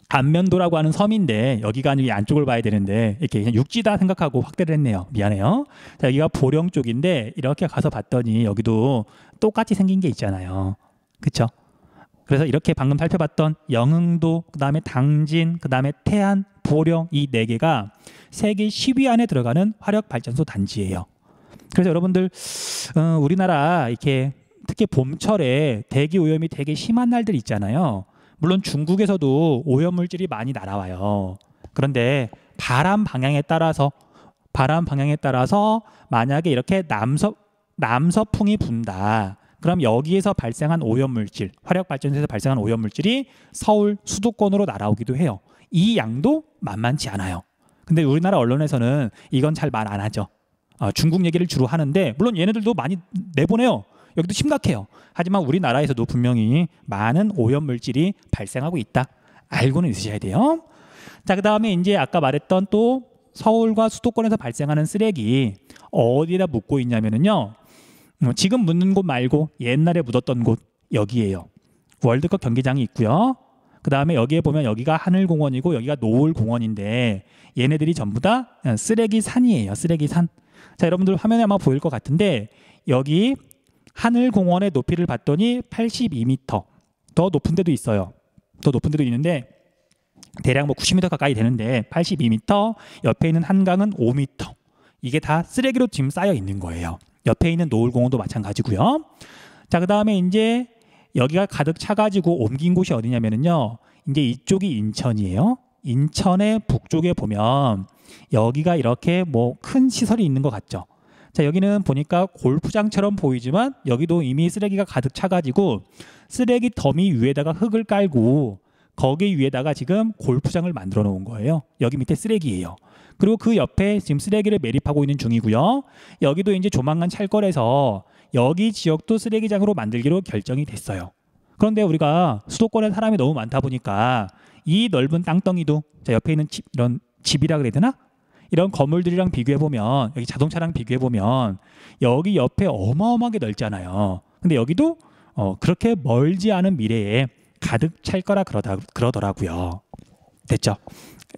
안면도라고 하는 섬인데 여기가 아니고 안쪽을 봐야 되는데 이렇게 그냥 육지다 생각하고 확대를 했네요. 미안해요. 자, 여기가 보령 쪽인데 이렇게 가서 봤더니 여기도 똑같이 생긴 게 있잖아요. 그렇죠? 그래서 이렇게 방금 살펴봤던 영흥도, 그 다음에 당진, 그 다음에 태안, 보령 이 네 개가 세계 10위 안에 들어가는 화력발전소 단지예요. 그래서 여러분들 우리나라 이렇게 특히 봄철에 대기 오염이 되게 심한 날들 있잖아요. 물론 중국에서도 오염물질이 많이 날아와요. 그런데 바람 방향에 따라서 만약에 이렇게 남서풍이 분다. 그럼 여기에서 발생한 오염물질, 화력발전소에서 발생한 오염물질이 서울 수도권으로 날아오기도 해요. 이 양도 만만치 않아요. 근데 우리나라 언론에서는 이건 잘 말 안 하죠. 중국 얘기를 주로 하는데 물론 얘네들도 많이 내보내요. 여기도 심각해요. 하지만 우리나라에서도 분명히 많은 오염물질이 발생하고 있다. 알고는 있으셔야 돼요. 자, 그 다음에 이제 아까 말했던 또 서울과 수도권에서 발생하는 쓰레기 어디에다 묻고 있냐면요. 지금 묻는 곳 말고 옛날에 묻었던 곳 여기에요. 월드컵 경기장이 있고요. 그 다음에 여기에 보면 여기가 하늘공원이고 여기가 노을공원인데 얘네들이 전부 다 쓰레기산이에요. 쓰레기산. 자, 여러분들 화면에 아마 보일 것 같은데 여기 하늘공원의 높이를 봤더니 82m. 더 높은 데도 있어요. 더 높은 데도 있는데 대략 뭐 90m 가까이 되는데 82m, 옆에 있는 한강은 5m. 이게 다 쓰레기로 지금 쌓여 있는 거예요. 옆에 있는 노을공원도 마찬가지고요. 자, 그 다음에 이제 여기가 가득 차가지고 옮긴 곳이 어디냐면요. 이제 이쪽이 인천이에요. 인천의 북쪽에 보면 여기가 이렇게 뭐 큰 시설이 있는 것 같죠. 자, 여기는 보니까 골프장처럼 보이지만 여기도 이미 쓰레기가 가득 차가지고 쓰레기 더미 위에다가 흙을 깔고 거기 위에다가 지금 골프장을 만들어 놓은 거예요. 여기 밑에 쓰레기예요. 그리고 그 옆에 지금 쓰레기를 매립하고 있는 중이고요. 여기도 이제 조만간 찰 거라서 여기 지역도 쓰레기장으로 만들기로 결정이 됐어요. 그런데 우리가 수도권에 사람이 너무 많다 보니까 이 넓은 땅덩이도 자, 옆에 있는 이런 집이라 그래야 되나? 이런 건물들이랑 비교해 보면 여기 자동차랑 비교해 보면 여기 옆에 어마어마하게 넓잖아요. 근데 여기도 그렇게 멀지 않은 미래에 가득 찰 거라 그러더라고요. 됐죠?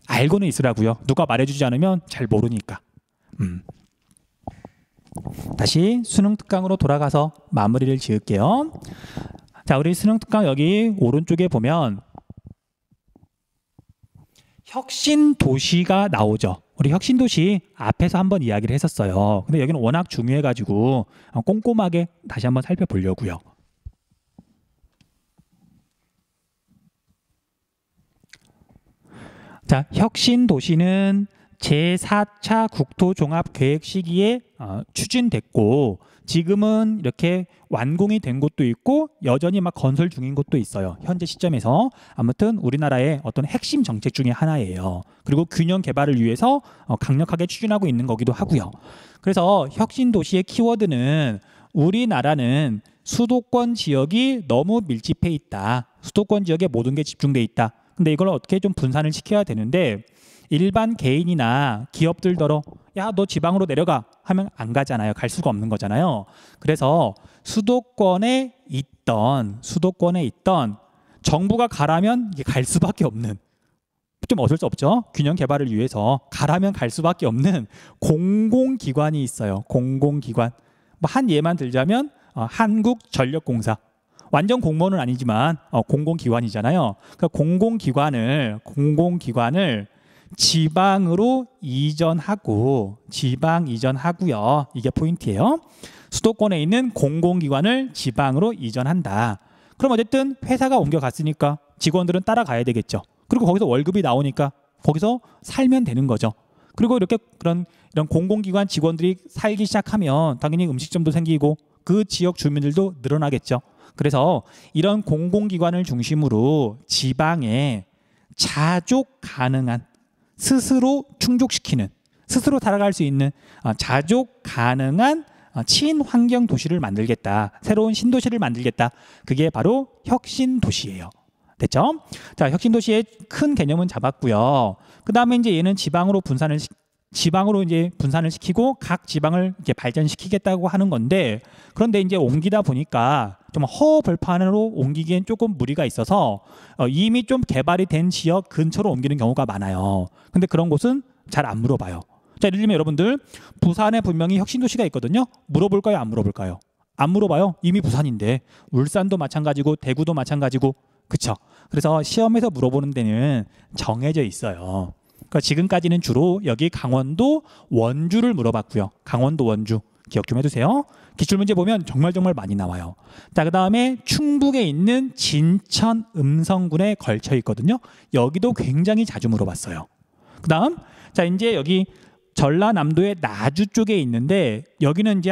알고는 있으라고요. 누가 말해주지 않으면 잘 모르니까. 다시 수능 특강으로 돌아가서 마무리를 지을게요. 자, 우리 수능 특강 여기 오른쪽에 보면 혁신 도시가 나오죠. 우리 혁신 도시 앞에서 한번 이야기를 했었어요. 근데 여기는 워낙 중요해가지고 꼼꼼하게 다시 한번 살펴보려고요. 자, 혁신 도시는 제4차 국토종합계획 시기에 추진됐고 지금은 이렇게 완공이 된 곳도 있고 여전히 막 건설 중인 곳도 있어요. 현재 시점에서 아무튼 우리나라의 어떤 핵심 정책 중에 하나예요. 그리고 균형 개발을 위해서 강력하게 추진하고 있는 거기도 하고요. 그래서 혁신 도시의 키워드는 우리나라는 수도권 지역이 너무 밀집해 있다. 수도권 지역에 모든 게 집중돼 있다. 근데 이걸 어떻게 좀 분산을 시켜야 되는데 일반 개인이나 기업들더러 야, 너 지방으로 내려가 하면 안 가잖아요. 갈 수가 없는 거잖아요. 그래서 수도권에 있던 정부가 가라면 이게 갈 수밖에 없는 좀 어쩔 수 없죠. 균형 개발을 위해서 가라면 갈 수밖에 없는 공공기관이 있어요. 공공기관. 뭐 한 예만 들자면 한국전력공사. 완전 공무원은 아니지만 공공기관이잖아요. 그러니까 공공기관을 지방으로 이전하고요. 이게 포인트예요. 수도권에 있는 공공기관을 지방으로 이전한다. 그럼 어쨌든 회사가 옮겨갔으니까 직원들은 따라가야 되겠죠. 그리고 거기서 월급이 나오니까 거기서 살면 되는 거죠. 그리고 이렇게 이런 공공기관 직원들이 살기 시작하면 당연히 음식점도 생기고 그 지역 주민들도 늘어나겠죠. 그래서 이런 공공기관을 중심으로 지방에 자족 가능한 스스로 충족시키는 스스로 살아갈 수 있는 자족 가능한 친환경 도시를 만들겠다. 새로운 신도시를 만들겠다. 그게 바로 혁신 도시예요. 됐죠? 자, 혁신 도시의 큰 개념은 잡았고요. 그 다음에 이제 얘는 지방으로 이제 분산을 시키고 각 지방을 이렇게 발전시키겠다고 하는 건데 그런데 이제 옮기다 보니까 좀 허허벌판으로 옮기기엔 조금 무리가 있어서 이미 좀 개발이 된 지역 근처로 옮기는 경우가 많아요. 근데 그런 곳은 잘 안 물어봐요. 자, 예를 들면 여러분들 부산에 분명히 혁신도시가 있거든요. 물어볼까요? 안 물어볼까요? 안 물어봐요. 이미 부산인데. 울산도 마찬가지고 대구도 마찬가지고. 그쵸? 그래서 시험에서 물어보는 데는 정해져 있어요. 그러니까 지금까지는 주로 여기 강원도 원주를 물어봤고요. 강원도 원주. 기억 좀 해두세요. 기출문제 보면 정말 많이 나와요. 자, 그 다음에 충북에 있는 진천 음성군에 걸쳐 있거든요. 여기도 굉장히 자주 물어봤어요. 그 다음, 자, 이제 여기 전라남도의 나주 쪽에 있는데 여기는 이제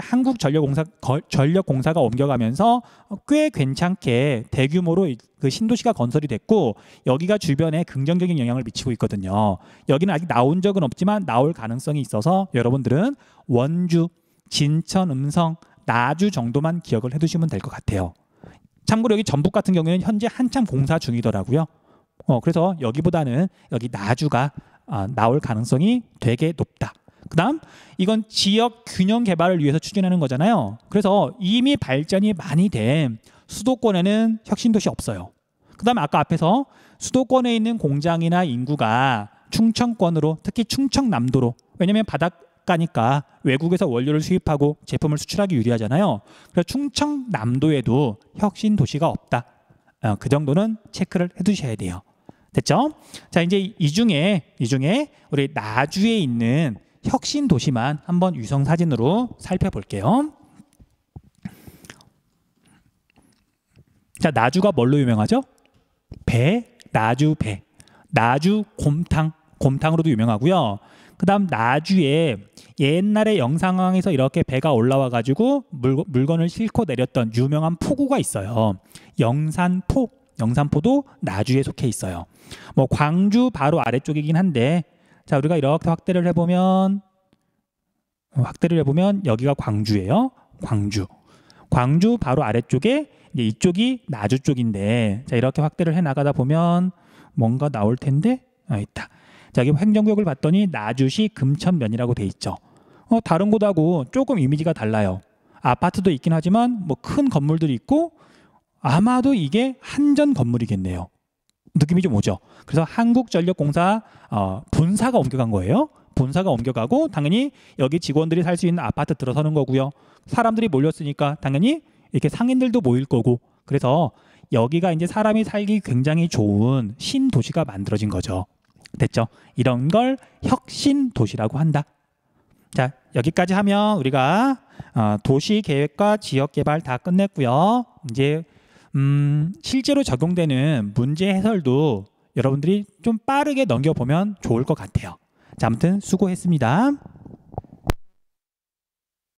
전력공사가 옮겨가면서 꽤 괜찮게 대규모로 그 신도시가 건설이 됐고 여기가 주변에 긍정적인 영향을 미치고 있거든요. 여기는 아직 나온 적은 없지만 나올 가능성이 있어서 여러분들은 원주, 진천, 음성, 나주 정도만 기억을 해두시면 될 것 같아요. 참고로 여기 전북 같은 경우에는 현재 한참 공사 중이더라고요. 그래서 여기보다는 여기 나주가 나올 가능성이 되게 높다. 그 다음 이건 지역 균형 개발을 위해서 추진하는 거잖아요. 그래서 이미 발전이 많이 된 수도권에는 혁신도시 없어요. 그 다음에 아까 앞에서 수도권에 있는 공장이나 인구가 충청권으로, 특히 충청남도로, 왜냐하면 바닷가니까 외국에서 원료를 수입하고 제품을 수출하기 유리하잖아요. 그래서 충청남도에도 혁신도시가 없다. 그 정도는 체크를 해두셔야 돼요. 됐죠? 자, 이제 이 중에 우리 나주에 있는 혁신 도시만 한번 위성 사진으로 살펴볼게요. 자, 나주가 뭘로 유명하죠? 나주 곰탕으로도 유명하고요. 그 다음 나주에 옛날에 영상에서 이렇게 배가 올라와 가지고 물건을 싣고 내렸던 유명한 포구가 있어요. 영산포도 나주에 속해 있어요. 뭐 광주 바로 아래쪽이긴 한데, 자, 우리가 이렇게 확대를 해보면 여기가 광주예요. 광주 바로 아래쪽에 이제 이쪽이 나주 쪽인데, 자, 이렇게 확대를 해 나가다 보면 뭔가 나올 텐데, 있다. 자, 여기 행정구역을 봤더니 나주시 금천면이라고 돼 있죠. 다른 곳하고 조금 이미지가 달라요. 아파트도 있긴 하지만 뭐 큰 건물들이 있고 아마도 이게 한전 건물이겠네요. 느낌이 좀 오죠. 그래서 한국전력공사 본사가 옮겨간 거예요. 본사가 옮겨가고 당연히 여기 직원들이 살 수 있는 아파트 들어서는 거고요. 사람들이 몰렸으니까 당연히 이렇게 상인들도 모일 거고, 그래서 여기가 이제 사람이 살기 굉장히 좋은 신도시가 만들어진 거죠. 됐죠? 이런 걸 혁신도시라고 한다. 자, 여기까지 하면 우리가 도시계획과 지역개발 다 끝냈고요. 이제 실제로 적용되는 문제 해설도 여러분들이 좀 빠르게 넘겨보면 좋을 것 같아요. 자, 아무튼 수고했습니다.